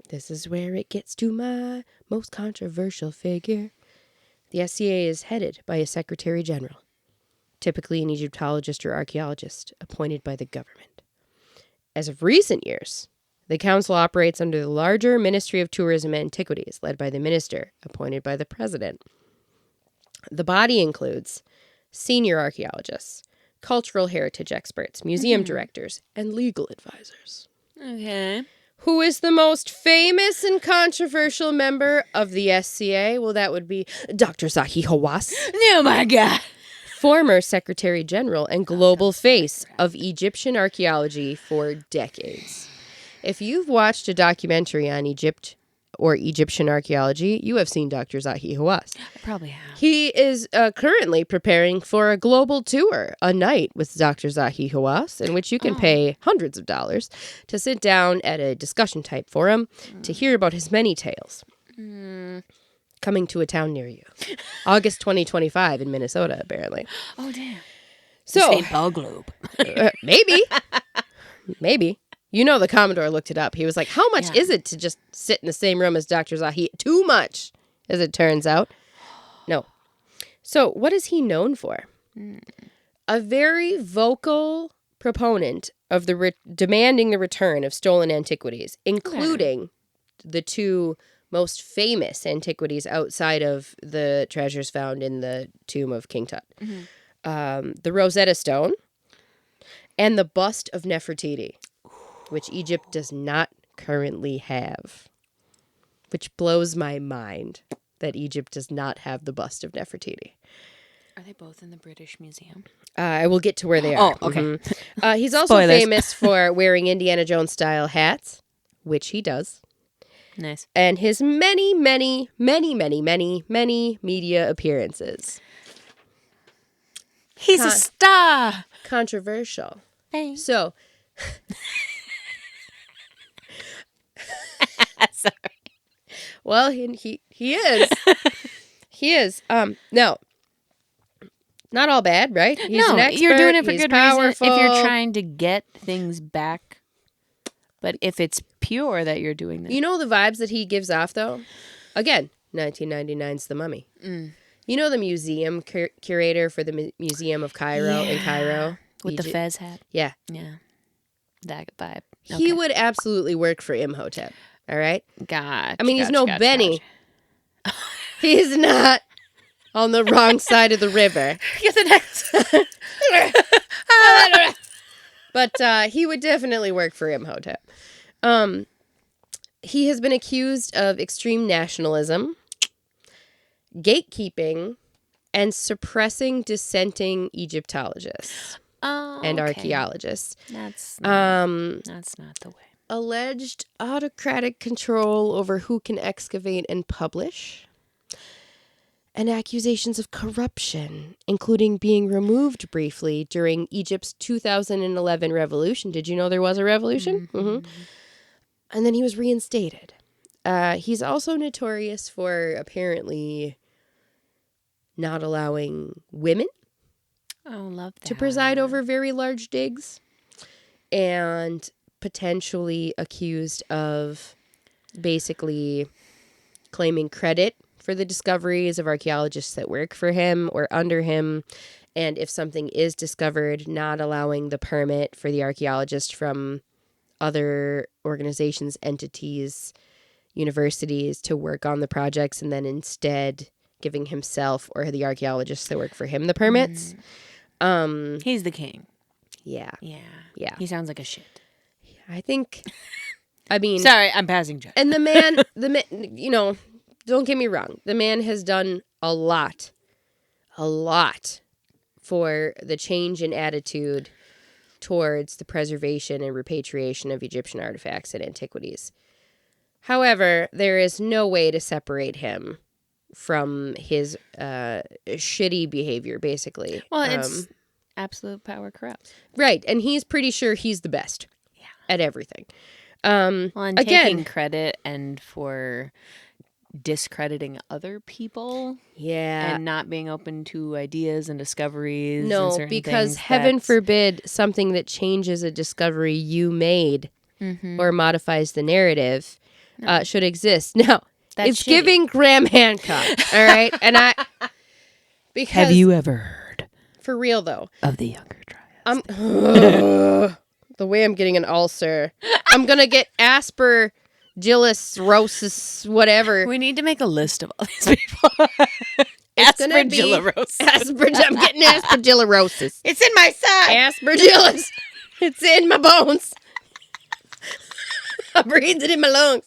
Speaker 2: This is where it gets to my most controversial figure. The SCA is headed by a Secretary General, typically an Egyptologist or archaeologist appointed by the government. As of recent years, the council operates under the larger Ministry of Tourism and Antiquities, led by the minister appointed by the president. The body includes senior archaeologists, cultural heritage experts, museum directors, and legal advisors.
Speaker 1: Okay.
Speaker 2: Who is the most famous and controversial member of the SCA? Well, that would be Dr. Zahi Hawass,
Speaker 1: Oh my God.
Speaker 2: former Secretary General and global face of Egyptian archaeology for decades. If you've watched a documentary on Egypt or Egyptian archaeology, you have seen Dr. Zahi Hawass.
Speaker 1: I probably have.
Speaker 2: He is currently preparing for a global tour, a night with Dr. Zahi Hawass, in which you can pay hundreds of dollars to sit down at a discussion type forum to hear about his many tales. Coming to a town near you. August 2025 in Minnesota, apparently.
Speaker 1: Oh, damn.
Speaker 2: So,
Speaker 1: St. Paul Globe.
Speaker 2: maybe. Maybe. You know, the Commodore looked it up. He was like, how much is it to just sit in the same room as Dr. Zahi? Too much, as it turns out. No. So what is he known for? A very vocal proponent of demanding the return of stolen antiquities, including the two most famous antiquities outside of the treasures found in the tomb of King Tut. The Rosetta Stone and the bust of Nefertiti, which Egypt does not currently have, which blows my mind that Egypt does not have the bust of Nefertiti.
Speaker 1: Are they both in the British Museum?
Speaker 2: I will get to where they are.
Speaker 1: Oh, okay.
Speaker 2: He's also
Speaker 1: Spoilers.
Speaker 2: famous for wearing Indiana Jones-style hats, which he does,
Speaker 1: Nice.
Speaker 2: and his many, many, many, many, many, many media appearances.
Speaker 1: He's a star.
Speaker 2: Controversial.
Speaker 1: Thanks.
Speaker 2: So,
Speaker 1: Sorry.
Speaker 2: well, he is. He is. No. Not all bad, right? He's
Speaker 1: No,
Speaker 2: an expert.
Speaker 1: you're doing it for
Speaker 2: He's
Speaker 1: good
Speaker 2: powerful.
Speaker 1: reason. If you're trying to get things back, but if it's pure that you're doing that.
Speaker 2: You know the vibes that he gives off, though? Again, 1999's The Mummy. You know the museum curator for the Museum of Cairo in Cairo?
Speaker 1: With the fez hat?
Speaker 2: Yeah.
Speaker 1: Yeah. That vibe.
Speaker 2: He would absolutely work for Imhotep, all right?
Speaker 1: Gotcha.
Speaker 2: I mean, he's no Benny. He's not on the wrong side of the river.
Speaker 1: Get the next.
Speaker 2: But he would definitely work for Imhotep. He has been accused of extreme nationalism, gatekeeping, and suppressing dissenting Egyptologists and archaeologists.
Speaker 1: That's not the way.
Speaker 2: Alleged autocratic control over who can excavate and publish, and accusations of corruption, including being removed briefly during Egypt's 2011 revolution. Did you know there was a revolution? Mm-hmm. And then he was reinstated. He's also notorious for apparently not allowing women to preside over very large digs, and potentially accused of basically claiming credit for the discoveries of archaeologists that work for him or under him. And if something is discovered, not allowing the permit for the archaeologist from other organizations, entities, universities to work on the projects, and then instead giving himself or the archaeologists that work for him the permits.
Speaker 1: He's the king.
Speaker 2: Yeah.
Speaker 1: He sounds like a shit.
Speaker 2: I mean,
Speaker 1: sorry, I'm passing judgment.
Speaker 2: And the man, you know, don't get me wrong. The man has done a lot for the change in attitude towards the preservation and repatriation of Egyptian artifacts and antiquities. However, there is no way to separate him from his shitty behavior, basically.
Speaker 1: Well, it's absolute power corrupts.
Speaker 2: Right, and he's pretty sure he's the best at everything.
Speaker 1: Well, and taking credit and for discrediting other people.
Speaker 2: Yeah.
Speaker 1: And not being open to ideas and discoveries.
Speaker 2: No,
Speaker 1: and certain
Speaker 2: because
Speaker 1: things,
Speaker 2: heaven forbid something that changes a discovery you made or modifies the narrative should exist. Now, it's giving Graham Hancock, all right? And because
Speaker 1: have you ever heard
Speaker 2: for real though
Speaker 1: of the Younger Dryas?
Speaker 2: The way I'm getting an ulcer, I'm gonna get aspergillosis, whatever.
Speaker 1: We need to make a list of all these people.
Speaker 2: Aspergillosis. I'm getting aspergillosis.
Speaker 1: It's in my side.
Speaker 2: Aspergillus. It's in my bones. I breathe it in my lungs.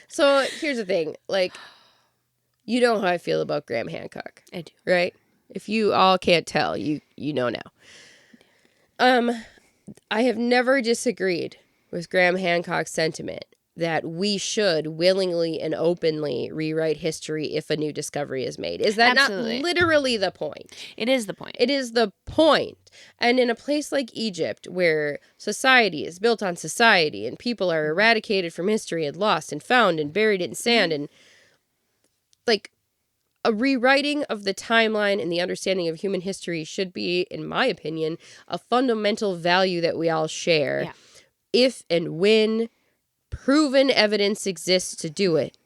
Speaker 2: So here's the thing. Like, you know how I feel about Graham Hancock.
Speaker 1: I do.
Speaker 2: Right? If you all can't tell, you know now. I have never disagreed with Graham Hancock's sentiment that we should willingly and openly rewrite history if a new discovery is made. Is that
Speaker 1: Absolutely.
Speaker 2: not literally the point?
Speaker 1: It is the point.
Speaker 2: It is the point. And in a place like Egypt, where society is built on society and people are eradicated from history and lost and found and buried in sand, and like a rewriting of the timeline and the understanding of human history should be, in my opinion, a fundamental value that we all share.
Speaker 1: Yeah.
Speaker 2: If and when proven evidence exists to do it.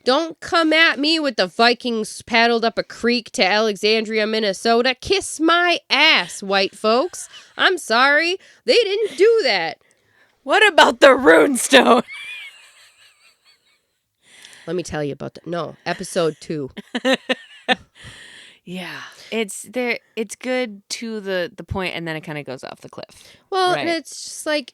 Speaker 2: Don't come at me with the Vikings paddled up a creek to Alexandria, Minnesota. Kiss my ass, white folks. I'm sorry. They didn't do that.
Speaker 1: What about the runestone?
Speaker 2: Let me tell you about that. No, episode 2.
Speaker 1: Yeah. It's good to the point, and then it kind of goes off the cliff.
Speaker 2: Well,
Speaker 1: right.
Speaker 2: And it's just like,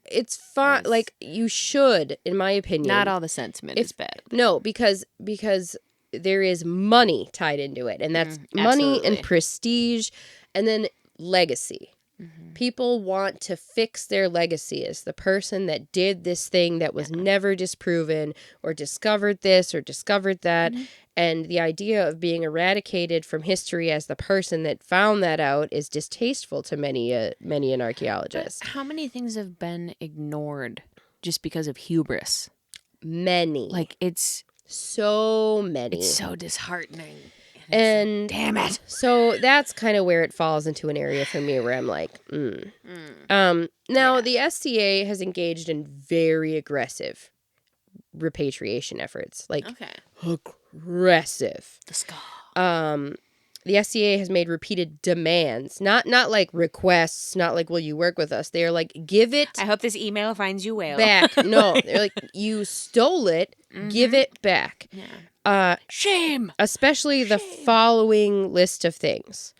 Speaker 2: it's fine.
Speaker 1: Yes.
Speaker 2: Like, you should, in my opinion.
Speaker 1: Not all the sentiment is bad.
Speaker 2: No, because there is money tied into it, and that's money and prestige, and then legacy. People want to fix their legacy as the person that did this thing that was never disproven, or discovered this or discovered that. And the idea of being eradicated from history as the person that found that out is distasteful to many an archaeologist.
Speaker 1: But how many things have been ignored just because of hubris?
Speaker 2: Many.
Speaker 1: Like, it's
Speaker 2: so many.
Speaker 1: It's so disheartening.
Speaker 2: And
Speaker 1: damn it.
Speaker 2: So that's kind of where it falls into an area for me where I'm like, Now, the SCA has engaged in very aggressive repatriation efforts. Like, aggressive.
Speaker 1: The ska.
Speaker 2: The SCA has made repeated demands, not like requests, not like, will you work with us? They are like, give it
Speaker 1: I hope this email finds you well.
Speaker 2: back. No, they're like, you stole it, give it back.
Speaker 1: Yeah. Shame.
Speaker 2: Especially the following list of things.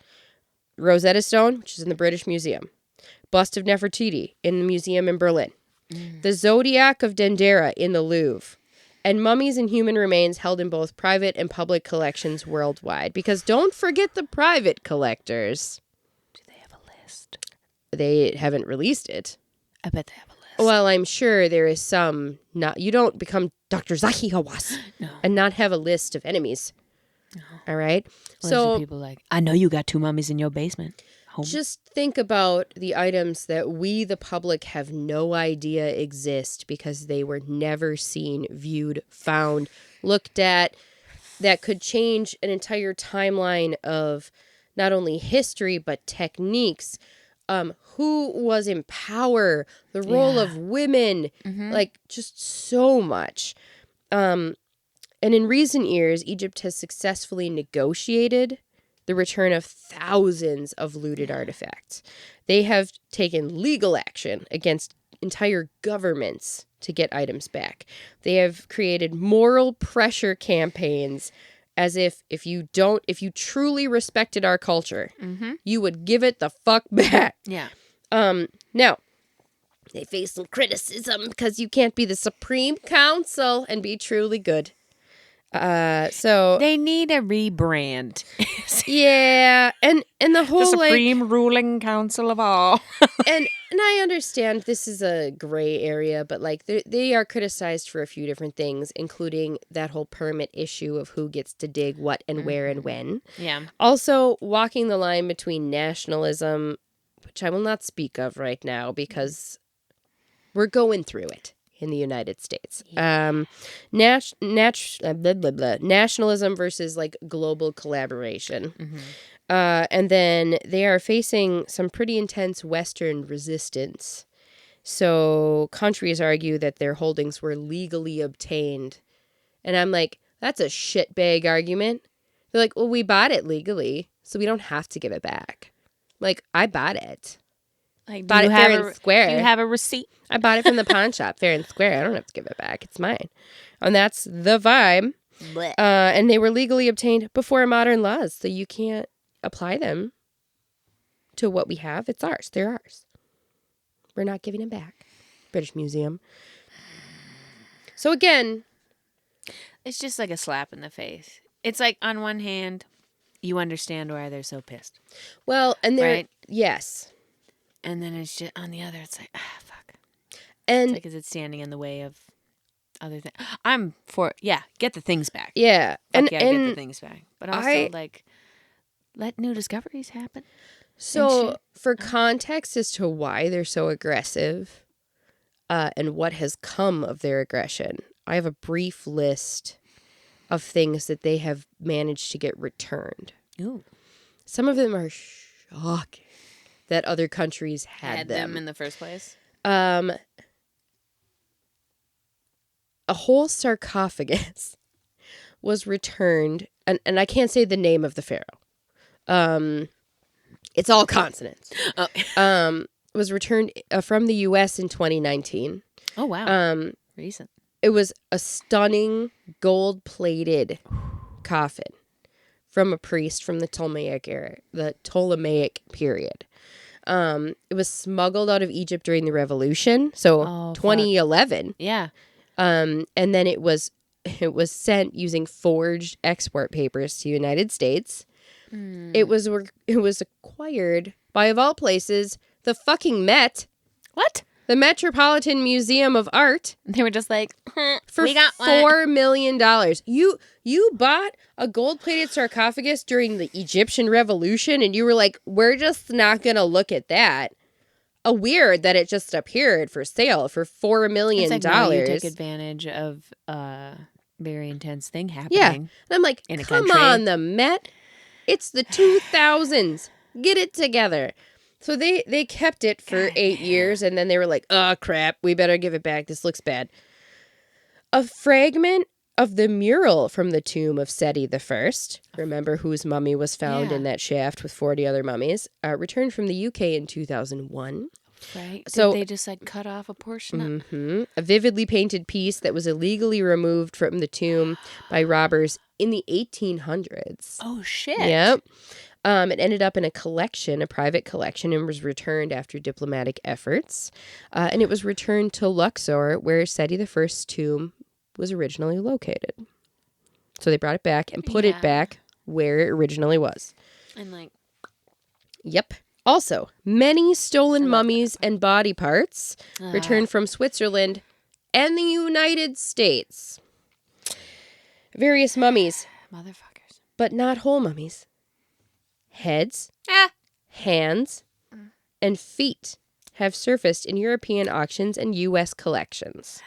Speaker 2: Rosetta Stone, which is in the British Museum. Bust of Nefertiti in the museum in Berlin. The Zodiac of Dendera in the Louvre. And mummies and human remains held in both private and public collections worldwide. Because don't forget the private collectors.
Speaker 1: Do they have a list?
Speaker 2: They haven't released it.
Speaker 1: I bet they have a list.
Speaker 2: Well, I'm sure there is some. Not. You don't become Dr. Zaki Hawass and not have a list of enemies. No. All right?
Speaker 1: Well, so people like, I know you got 2 mummies in your basement.
Speaker 2: Just think about the items that we, the public, have no idea exist because they were never seen, viewed, found, looked at, that could change an entire timeline of not only history, but techniques, who was in power, the role of women, like just so much. And in recent years, Egypt has successfully negotiated the return of thousands of looted artifacts. They have taken legal action against entire governments to get items back. They have created moral pressure campaigns as if you truly respected our culture, you would give it the fuck back.
Speaker 1: Yeah.
Speaker 2: Now, they face some criticism because you can't be the Supreme Council and be truly good. So
Speaker 1: they need a rebrand.
Speaker 2: Yeah, and the whole
Speaker 1: the supreme ruling council of all.
Speaker 2: and I understand this is a gray area, but like they are criticized for a few different things, including that whole permit issue of who gets to dig what and where and when.
Speaker 1: Yeah.
Speaker 2: Also, walking the line between nationalism, which I will not speak of right now because we're going through it in the United States.
Speaker 1: Yeah.
Speaker 2: Nationalism versus like global collaboration. And then they are facing some pretty intense Western resistance. So countries argue that their holdings were legally obtained. And I'm like, that's a shitbag argument. They're like, well, we bought it legally, so we don't have to give it back. Like, I bought it.
Speaker 1: Like,
Speaker 2: bought it fair and square.
Speaker 1: Do you have a receipt?
Speaker 2: I bought it from the pawn shop, fair and square. I don't have to give it back. It's mine. And that's the vibe. And they were legally obtained before modern laws, so you can't apply them to what we have. It's ours. They're ours. We're not giving them back. British Museum. So again,
Speaker 1: it's just like a slap in the face. It's like, on one hand, you understand why they're so pissed.
Speaker 2: Well, and they're,
Speaker 1: right?
Speaker 2: Yes.
Speaker 1: And then it's just, on the other, it's like, fuck.
Speaker 2: And
Speaker 1: it's like, is it standing in the way of other things? I'm for, get the things back.
Speaker 2: Yeah.
Speaker 1: And get the things back. But also, let new discoveries happen.
Speaker 2: So, for context as to why they're so aggressive and what has come of their aggression, I have a brief list of things that they have managed to get returned.
Speaker 1: Ooh.
Speaker 2: Some of them are shocking that other countries had them
Speaker 1: in the first place.
Speaker 2: A whole sarcophagus was returned, and I can't say the name of the pharaoh. It's all consonants.
Speaker 1: Oh.
Speaker 2: Was returned from the U.S. in 2019.
Speaker 1: Oh, wow. Recent.
Speaker 2: It was a stunning gold-plated coffin from a priest from the Ptolemaic era, the Ptolemaic period. It was smuggled out of Egypt during the Revolution, so 2011.
Speaker 1: Fuck. Yeah.
Speaker 2: And then it was sent using forged export papers to the United States. It was acquired by, of all places, the fucking Met.
Speaker 1: What?
Speaker 2: The Metropolitan Museum of Art.
Speaker 1: They were just like,
Speaker 2: for
Speaker 1: we got
Speaker 2: $4 million. You bought a gold-plated sarcophagus during the Egyptian Revolution, and you were like, we're just not going to look at that. Weird that it just appeared for sale for $4 million.
Speaker 1: It's like, no, you took advantage of a very intense thing happening.
Speaker 2: Yeah. And I'm like, come on, the Met. It's the 2000s. Get it together. So they kept it for 8 years, and then they were like, oh, crap, we better give it back. This looks bad. A fragment of the mural from the tomb of Seti I, remember whose mummy was found in that shaft with 40 other mummies, returned from the UK in 2001.
Speaker 1: Right.
Speaker 2: So-
Speaker 1: Did they just like cut off a portion of
Speaker 2: A vividly painted piece that was illegally removed from the tomb by robbers in the 1800s.
Speaker 1: Oh shit.
Speaker 2: Yep. It ended up in a collection, a private collection, and was returned after diplomatic efforts. And it was returned to Luxor, where Seti I's tomb was originally located. So they brought it back and put it
Speaker 1: Yeah.
Speaker 2: back where it originally was.
Speaker 1: And like
Speaker 2: Yep. Also, many stolen
Speaker 1: love that.
Speaker 2: mummies and body parts returned from Switzerland and the United States. Various mummies,
Speaker 1: motherfuckers.
Speaker 2: but not whole mummies. Heads, hands, and feet have surfaced in European auctions and U.S. collections.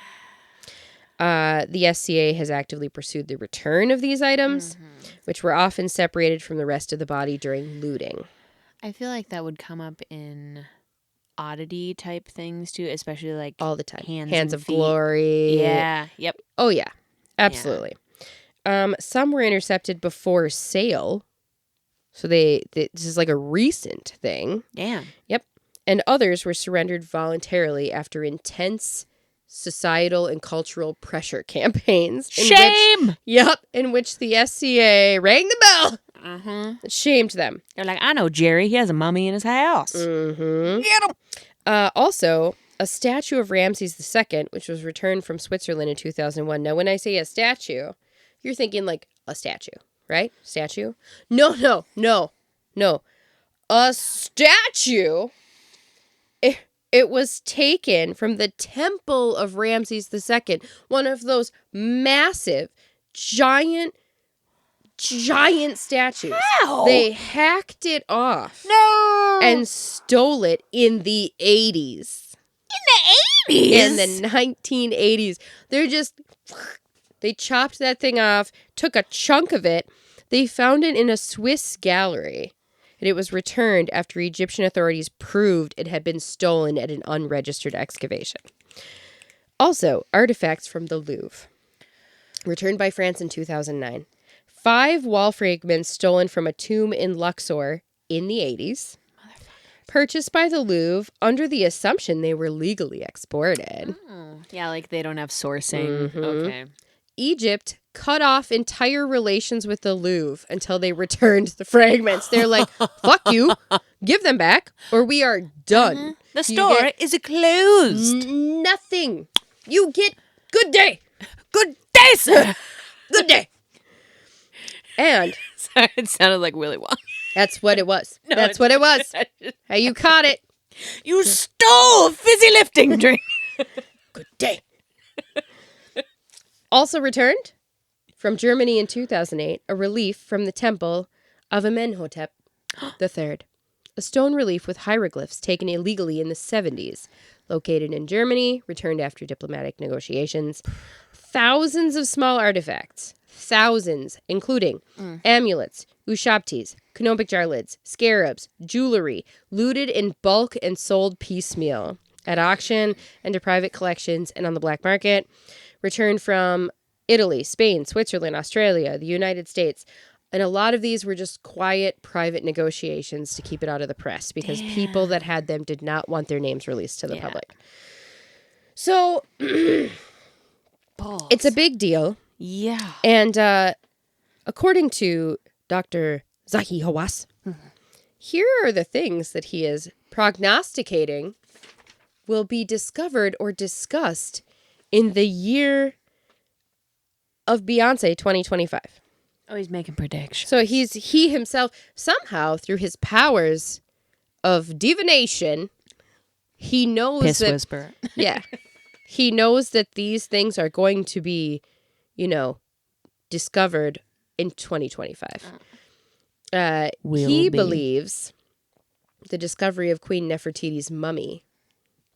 Speaker 2: The SCA has actively pursued the return of these items, which were often separated from the rest of the body during looting.
Speaker 1: I feel like that would come up in oddity type things too, especially like
Speaker 2: All the time.
Speaker 1: Hands
Speaker 2: Hands
Speaker 1: and
Speaker 2: of
Speaker 1: feet.
Speaker 2: glory.
Speaker 1: Yeah. Yep.
Speaker 2: Oh, yeah. Absolutely. Some were intercepted before sale. So this is like a recent thing.
Speaker 1: Damn.
Speaker 2: Yep. And others were surrendered voluntarily after intense societal and cultural pressure campaigns.
Speaker 1: Shame.
Speaker 2: In which the SCA rang the bell. It shamed them.
Speaker 1: They're like, I know Jerry. He has a mummy in his house.
Speaker 2: Mm-hmm.
Speaker 1: Get him.
Speaker 2: Also, a statue of Ramses II, which was returned from Switzerland in 2001. Now, when I say a statue, you're thinking like a statue, right? Statue? No. A statue. It was taken from the temple of Ramses II, one of those massive, giant statues.
Speaker 1: How?
Speaker 2: They hacked it off.
Speaker 1: No.
Speaker 2: And stole it in the 80s. In the 1980s. They chopped that thing off, took a chunk of it. They found it in a Swiss gallery. And it was returned after Egyptian authorities proved it had been stolen at an unregistered excavation. Also, artifacts from the Louvre. Returned by France in 2009. 5 wall fragments stolen from a tomb in Luxor in the 80s. Purchased by the Louvre under the assumption they were legally exported.
Speaker 1: Oh. Yeah, like they don't have sourcing. Okay.
Speaker 2: Egypt cut off entire relations with the Louvre until they returned the fragments. They're like, fuck you, give them back, or we are done.
Speaker 1: The store is closed.
Speaker 2: Nothing. You get good day.
Speaker 1: Good day, sir.
Speaker 2: Good day. And
Speaker 1: Sorry, it sounded like Willy Wonka.
Speaker 2: that's what it was. That's what it was. How you caught it.
Speaker 1: You stole fizzy lifting drink.
Speaker 2: Good day. Also returned from Germany in 2008, a relief from the temple of Amenhotep III. A stone relief with hieroglyphs taken illegally in the 70s. Located in Germany, returned after diplomatic negotiations. Thousands of small artifacts. Thousands, including amulets, ushabtis, canopic jar lids, scarabs, jewelry, looted in bulk and sold piecemeal at auction and to private collections and on the black market. Returned from Italy, Spain, Switzerland, Australia, the United States. And a lot of these were just quiet, private negotiations to keep it out of the press because people that had them did not want their names released to the public. So it's a big deal.
Speaker 1: Yeah.
Speaker 2: And according to Dr. Zahi Hawass, here are the things that he is prognosticating will be discovered or discussed in the year of Beyonce 2025.
Speaker 1: Oh, he's making predictions.
Speaker 2: So he himself, somehow, through his powers of divination, he knows
Speaker 1: Piss
Speaker 2: that...
Speaker 1: whisper.
Speaker 2: Yeah. He knows that these things are going to be, discovered in 2025. He believes the discovery of Queen Nefertiti's mummy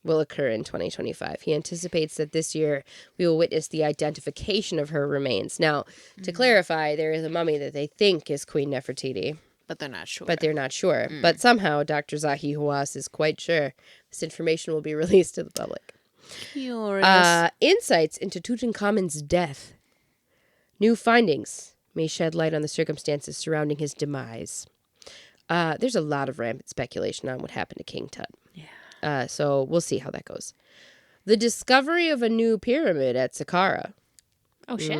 Speaker 2: will occur in 2025. He anticipates that this year we will witness the identification of her remains. Now, to clarify, there is a mummy that they think is Queen Nefertiti,
Speaker 1: But they're not sure.
Speaker 2: but they're not sure. But somehow Dr. Zahi Hawass is quite sure this information will be released to the public.
Speaker 1: Curious.
Speaker 2: Insights into Tutankhamun's death. New findings may shed light on the circumstances surrounding his demise. There's a lot of rampant speculation on what happened to King Tut.
Speaker 1: Yeah.
Speaker 2: So we'll see how that goes. The discovery of a new pyramid at Saqqara.
Speaker 1: Oh, shit.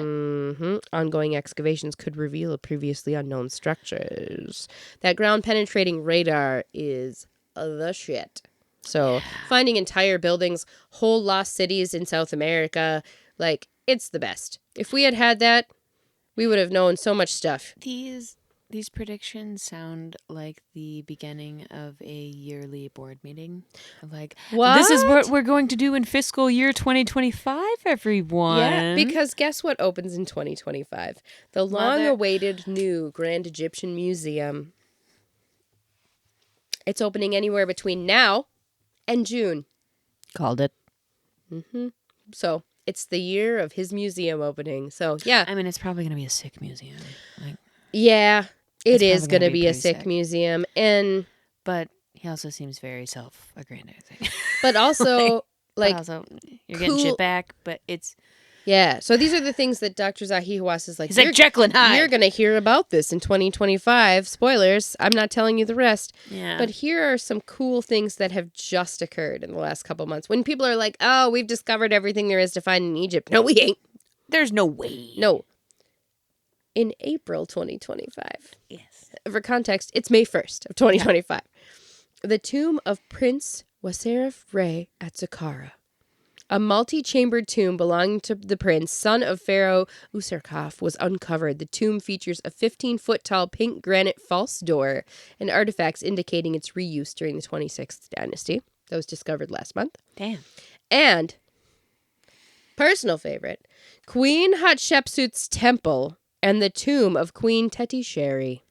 Speaker 2: Ongoing excavations could reveal previously unknown structures. That ground-penetrating radar is the shit. So finding entire buildings, whole lost cities in South America, like, it's the best. If we had that, we would have known so much stuff.
Speaker 1: These predictions sound like the beginning of a yearly board meeting. Like, this is what we're going to do in fiscal year 2025, everyone.
Speaker 2: Yeah, because guess what opens in 2025? The long-awaited new Grand Egyptian Museum. It's opening anywhere between now and June.
Speaker 1: Called it.
Speaker 2: So it's the year of his museum opening. So, yeah.
Speaker 1: I mean, it's probably going to be a sick museum. Like,
Speaker 2: yeah, it
Speaker 1: It's
Speaker 2: is
Speaker 1: probably
Speaker 2: going to
Speaker 1: gonna be
Speaker 2: be a
Speaker 1: pretty
Speaker 2: sick
Speaker 1: sick.
Speaker 2: museum. And
Speaker 1: but he also seems very self-aggrandizing.
Speaker 2: but also, like,
Speaker 1: also, you're getting shit back, but it's...
Speaker 2: yeah. So these are the things that Dr. Zahi Hawass is like,
Speaker 1: He's like Jekyll and Hyde.
Speaker 2: You're going to hear about this in 2025. Spoilers. I'm not telling you the rest.
Speaker 1: Yeah.
Speaker 2: But here are some cool things that have just occurred in the last couple months. When people are like, oh, we've discovered everything there is to find in Egypt. No, we ain't.
Speaker 1: There's no way.
Speaker 2: No. In April 2025.
Speaker 1: Yes.
Speaker 2: For context, it's May 1st of 2025. The tomb of Prince Wasserif Rey at Saqqara. A multi-chambered tomb belonging to the prince, son of Pharaoh Userkaf, was uncovered. The tomb features a 15-foot-tall pink granite false door and artifacts indicating its reuse during the 26th dynasty. That was discovered last month.
Speaker 1: Damn.
Speaker 2: And, personal favorite, Queen Hatshepsut's temple and the tomb of Queen Tetisheri.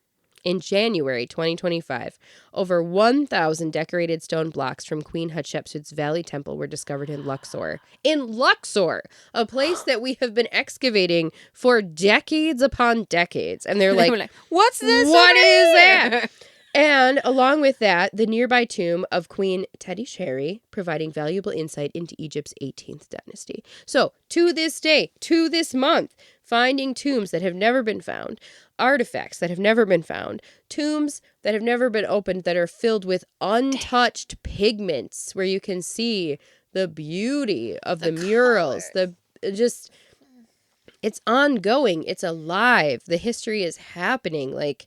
Speaker 2: In January 2025, over 1,000 decorated stone blocks from Queen Hatshepsut's Valley Temple were discovered in Luxor. In Luxor, a place that we have been excavating for decades upon decades. And they're like,
Speaker 1: what's this?
Speaker 2: What is that? And along with that, the nearby tomb of Queen Tetisheri, providing valuable insight into Egypt's 18th dynasty. So, to this day, to this month, finding tombs that have never been found, artifacts that have never been found, tombs that have never been opened that are filled with untouched pigments where you can see the beauty of the murals, it's ongoing, it's alive, the history is happening, like,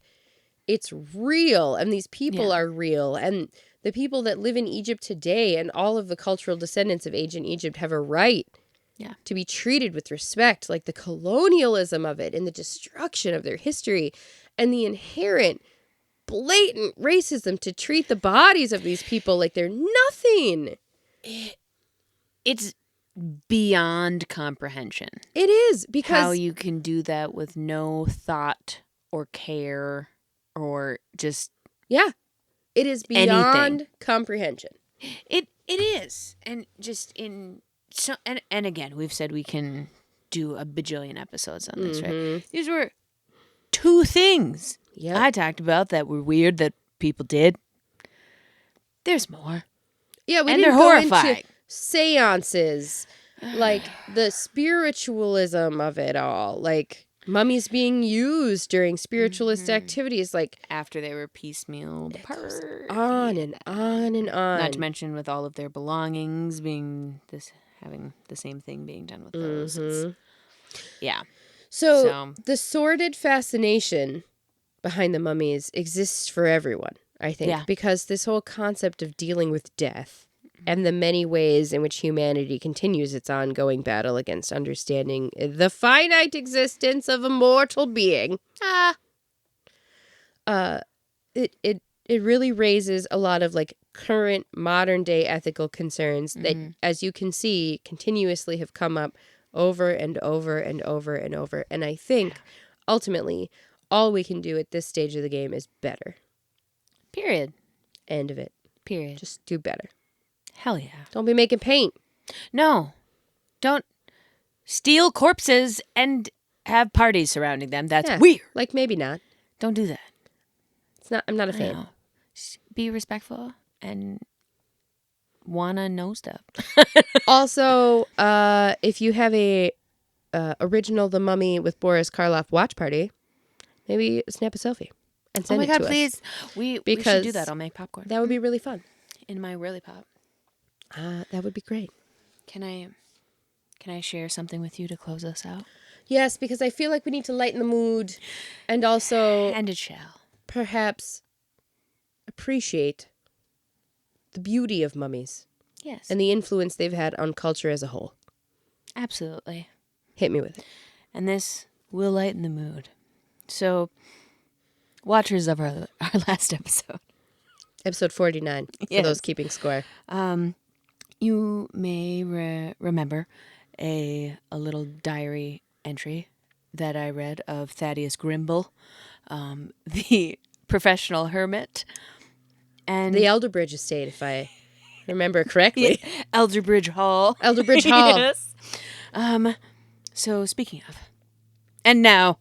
Speaker 2: it's real, and these people are real, and the people that live in Egypt today and all of the cultural descendants of ancient Egypt have a right to be treated with respect, like the colonialism of it and the destruction of their history and the inherent blatant racism to treat the bodies of these people like they're nothing.
Speaker 1: It's beyond comprehension.
Speaker 2: It is, because
Speaker 1: how you can do that with no thought or care or just
Speaker 2: it is beyond comprehension.
Speaker 1: It is, and just in so and again, we've said we can do a bajillion episodes on this, right? These were two things I talked about that were weird that people did. There's more.
Speaker 2: Yeah, we
Speaker 1: and
Speaker 2: didn't
Speaker 1: they're
Speaker 2: go
Speaker 1: horrifying.
Speaker 2: into seances, like the spiritualism of it all, like mummies being used during spiritualist activities, like
Speaker 1: after they were piecemealed apart.
Speaker 2: On and on and on.
Speaker 1: Not to mention with all of their belongings being having the same thing being done with those.
Speaker 2: So the sordid fascination behind the mummies exists for everyone, I think, because this whole concept of dealing with death and the many ways in which humanity continues its ongoing battle against understanding the finite existence of a mortal being. It really raises a lot of like current modern day ethical concerns that, as you can see, continuously have come up over and over and over and over. And I think ultimately all we can do at this stage of the game is better.
Speaker 1: Period.
Speaker 2: End of it.
Speaker 1: Period.
Speaker 2: Just do better.
Speaker 1: Hell yeah.
Speaker 2: Don't be making paint.
Speaker 1: No. Don't steal corpses and have parties surrounding them. That's weird.
Speaker 2: Like, maybe not.
Speaker 1: Don't do that.
Speaker 2: I'm not a fan.
Speaker 1: No. Be respectful and wanna know stuff.
Speaker 2: Also, if you have a original The Mummy with Boris Karloff watch party, maybe snap a selfie and send it to us.
Speaker 1: Oh my God, please. We should do that. I'll make popcorn.
Speaker 2: That would be really fun.
Speaker 1: In my whirly pop.
Speaker 2: That would be great.
Speaker 1: Can I share something with you to close us out?
Speaker 2: Yes, because I feel like we need to lighten the mood and also
Speaker 1: And it shall.
Speaker 2: perhaps appreciate the beauty of mummies
Speaker 1: Yes.
Speaker 2: and the influence they've had on culture as a whole.
Speaker 1: Absolutely.
Speaker 2: Hit me with it.
Speaker 1: And this will lighten the mood. So, watchers of our last episode,
Speaker 2: Episode 49, for
Speaker 1: Yes.
Speaker 2: those keeping score.
Speaker 1: you may remember a little diary entry that I read of Thaddeus Grimble, the professional hermit. And
Speaker 2: The Elderbridge estate, if I remember correctly.
Speaker 1: Elderbridge Hall.
Speaker 2: Elderbridge Hall.
Speaker 1: Yes. So speaking of, and now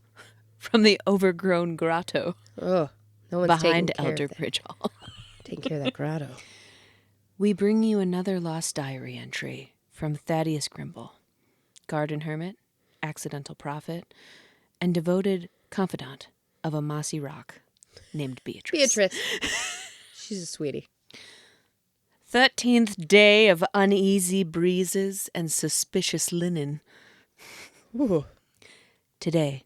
Speaker 1: from the overgrown grotto
Speaker 2: Oh, no one's
Speaker 1: behind
Speaker 2: taking care of that.
Speaker 1: Elderbridge Hall,
Speaker 2: Taking care of that grotto.
Speaker 1: we bring you another lost diary entry from Thaddeus Grimble, garden hermit, accidental prophet, and devoted confidant of a mossy rock named Beatrice.
Speaker 2: Beatrice. She's a sweetie.
Speaker 1: 13th day of uneasy breezes and suspicious linen.
Speaker 2: Ooh.
Speaker 1: Today,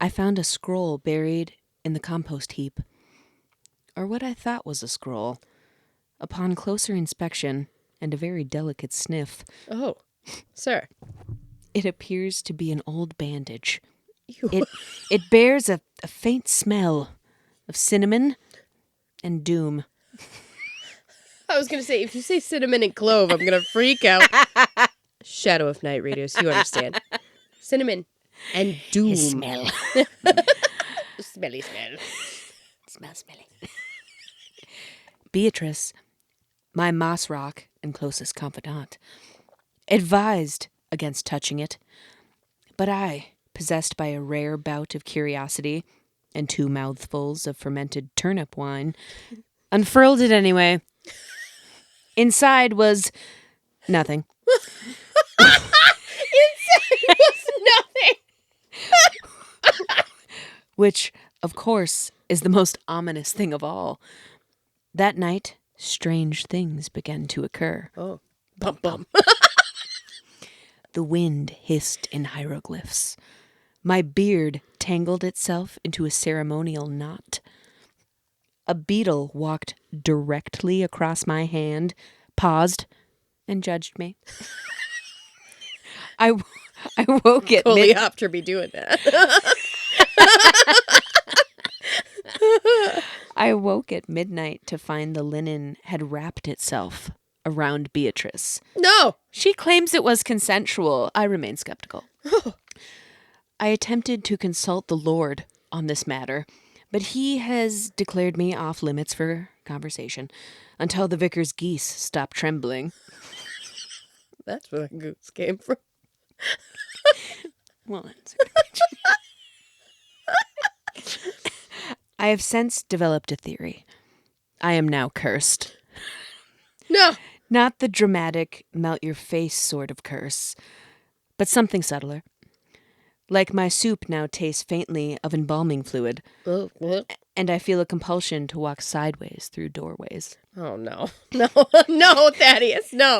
Speaker 1: I found a scroll buried in the compost heap. Or what I thought was a scroll. Upon closer inspection and a very delicate sniff,
Speaker 2: Oh, sir.
Speaker 1: it appears to be an old bandage.
Speaker 2: Ew.
Speaker 1: It bears a faint smell of cinnamon and doom.
Speaker 2: I was going to say, if you say cinnamon and clove, I'm going to freak out. Shadow of Night readers, you understand. Cinnamon and doom.
Speaker 1: His smell.
Speaker 2: Smelly smell.
Speaker 1: Smell smelly. Beatrice, my moss rock and closest confidant, advised against touching it, but I, possessed by a rare bout of curiosity and 2 mouthfuls of fermented turnip wine, unfurled it anyway. Inside was nothing.
Speaker 2: Inside was nothing.
Speaker 1: Which, of course, is the most ominous thing of all. That night, strange things began to occur.
Speaker 2: Oh, bum bum.
Speaker 1: The wind hissed in hieroglyphs. My beard tangled itself into a ceremonial knot. A beetle walked directly across my hand, paused, and judged me. I woke at
Speaker 2: Coleopter be doing that.
Speaker 1: I woke at midnight to find the linen had wrapped itself around Beatrice.
Speaker 2: No.
Speaker 1: She claims it was consensual. I remain skeptical. I attempted to consult the Lord on this matter, but he has declared me off limits for conversation until the vicar's geese stop trembling.
Speaker 2: That's where that goose came from.
Speaker 1: Well, that's I have since developed a theory. I am now cursed.
Speaker 2: No.
Speaker 1: Not the dramatic, melt-your-face sort of curse, but something subtler. Like my soup now tastes faintly of embalming fluid, and I feel a compulsion to walk sideways through doorways.
Speaker 2: Oh, no. No. No, Thaddeus, no.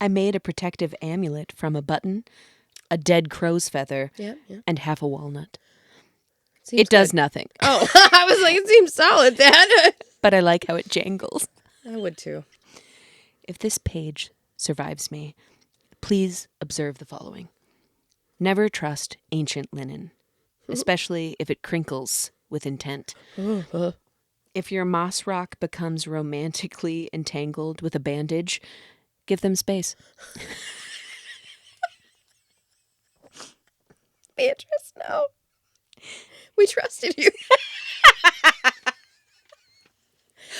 Speaker 1: I made a protective amulet from a button, a dead crow's feather,
Speaker 2: Yeah.
Speaker 1: and half a walnut.
Speaker 2: Seems
Speaker 1: It does
Speaker 2: good.
Speaker 1: nothing,
Speaker 2: Oh, I was like, it seems solid, Dad.
Speaker 1: but I like how it jangles.
Speaker 2: I would too.
Speaker 1: If this page survives me, please observe the following. Never trust ancient linen, especially if it crinkles with intent. If your moss rock becomes romantically entangled with a bandage, give them space.
Speaker 2: Beatrice, no. We trusted you.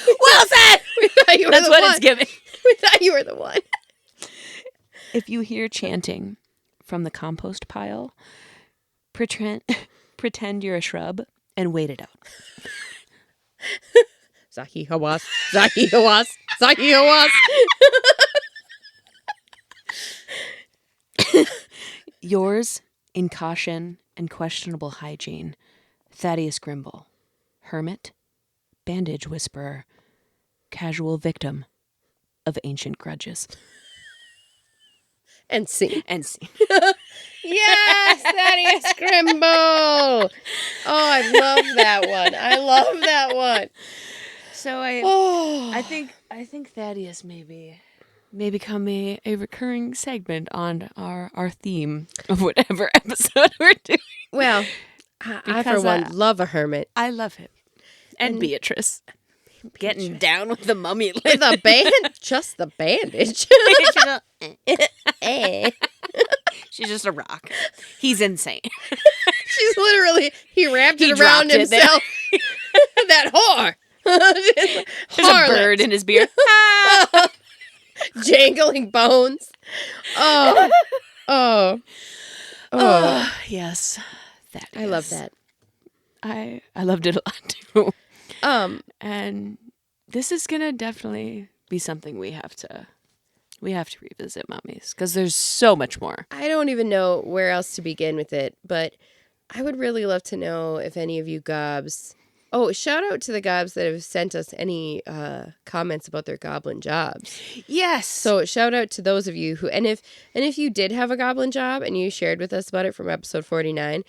Speaker 1: Well said!
Speaker 2: We thought you were
Speaker 1: That's
Speaker 2: the
Speaker 1: what
Speaker 2: one.
Speaker 1: it's giving.
Speaker 2: We thought you were the one.
Speaker 1: If you hear chanting from the compost pile, pretend you're a shrub and wait it out.
Speaker 2: Zaki Hawass. Zaki Hawass. Zaki Hawass.
Speaker 1: Yours, in caution and questionable hygiene, Thaddeus Grimble, hermit, bandage whisperer, casual victim of ancient grudges.
Speaker 2: And scene.
Speaker 1: And scene.
Speaker 2: Yes, Thaddeus Grimble. Oh, I love that one. I love that one.
Speaker 1: So I think Thaddeus may become a recurring segment on our theme of whatever episode we're doing.
Speaker 2: Well, I for one love a hermit.
Speaker 1: I love him. And Beatrice. Getting down with the mummy lid.
Speaker 2: With a band? Just the bandage.
Speaker 1: She's just a rock. He's insane.
Speaker 2: She's literally, he wrapped it around himself. That whore.
Speaker 1: There's a bird in his beard.
Speaker 2: Jangling bones. Oh.
Speaker 1: Yes.
Speaker 2: I love that.
Speaker 1: I loved it a lot too.
Speaker 2: And
Speaker 1: this is gonna definitely be something we have to revisit, Mummies, because there's so much more.
Speaker 2: I don't even know where else to begin with it, but I would really love to know if any of you gobs. Oh, shout out to the gobs that have sent us any comments about their goblin jobs.
Speaker 1: Yes.
Speaker 2: So shout out to those of you who, and if you did have a goblin job and you shared with us about it from episode 49.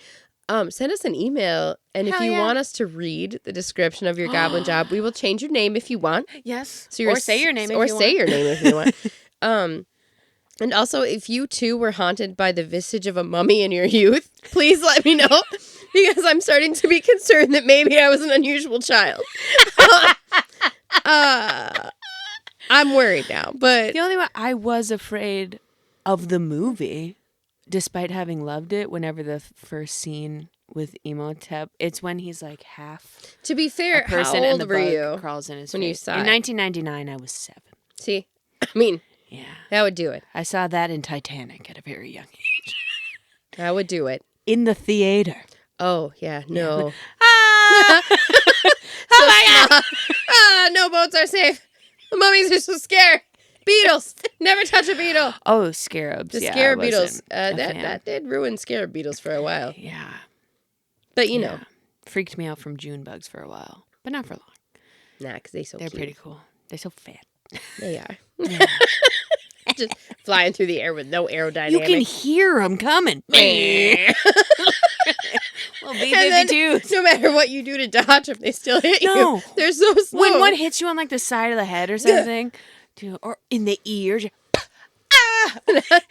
Speaker 2: Send us an email, and if you want us to read the description of your goblin job, we will change your name if you want.
Speaker 1: Yes.
Speaker 2: So
Speaker 1: or say your name if you want.
Speaker 2: Or say your name if you want. And also, if you too were haunted by the visage of a mummy in your youth, please let me know, because I'm starting to be concerned that maybe I was an unusual child. I'm worried now, but
Speaker 1: the only one I was afraid of the movie. Despite having loved it, whenever the first scene with Emotep, it's when he's like half.
Speaker 2: To be fair,
Speaker 1: a person
Speaker 2: how old
Speaker 1: and the
Speaker 2: were
Speaker 1: bug
Speaker 2: you
Speaker 1: crawls in his
Speaker 2: when
Speaker 1: face.
Speaker 2: you saw
Speaker 1: in
Speaker 2: it?
Speaker 1: 1999, I was 7.
Speaker 2: See, I mean,
Speaker 1: yeah,
Speaker 2: that would do it.
Speaker 1: I saw that in Titanic at a very young age.
Speaker 2: That would do it
Speaker 1: In the theater.
Speaker 2: Oh yeah, no.
Speaker 1: Ah! Oh my God!
Speaker 2: No boats are safe. The mummies are so scared. Beetles. Never touch a beetle.
Speaker 1: Oh, scarabs.
Speaker 2: The
Speaker 1: yeah,
Speaker 2: scarab beetles. That did ruin scarab beetles for a while.
Speaker 1: Yeah.
Speaker 2: But you know.
Speaker 1: Freaked me out from June bugs for a while. But not for long.
Speaker 2: Nah, because they're
Speaker 1: pretty cool. They're so fat.
Speaker 2: They are.
Speaker 1: Yeah.
Speaker 2: Just flying through the air with no aerodynamics.
Speaker 1: You can hear them coming. Well, B-52s.
Speaker 2: No matter what you do to dodge them, they still hit you. They're so slow.
Speaker 1: When one hits you on like the side of the head or something, or in the ears,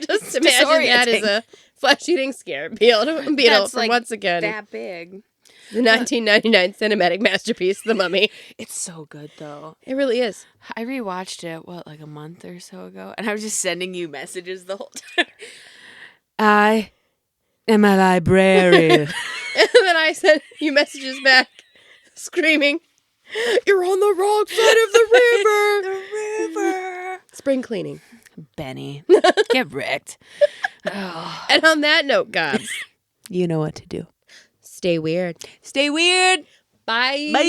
Speaker 2: just imagine that as a flesh-eating scarab beetle
Speaker 1: That's
Speaker 2: from, once again,
Speaker 1: that big.
Speaker 2: The 1999 cinematic masterpiece, The Mummy.
Speaker 1: It's so good, though.
Speaker 2: It really is.
Speaker 1: I rewatched it, like a month or so ago, and I was just sending you messages the whole time. I am a librarian.
Speaker 2: And then I sent you messages back, screaming, "You're on the wrong side of the river!"
Speaker 1: The river.
Speaker 2: Spring cleaning.
Speaker 1: Benny, get wrecked. Oh.
Speaker 2: And on that note, guys,
Speaker 1: you know what to do.
Speaker 2: Stay weird.
Speaker 1: Stay weird.
Speaker 2: Bye.
Speaker 1: Bye.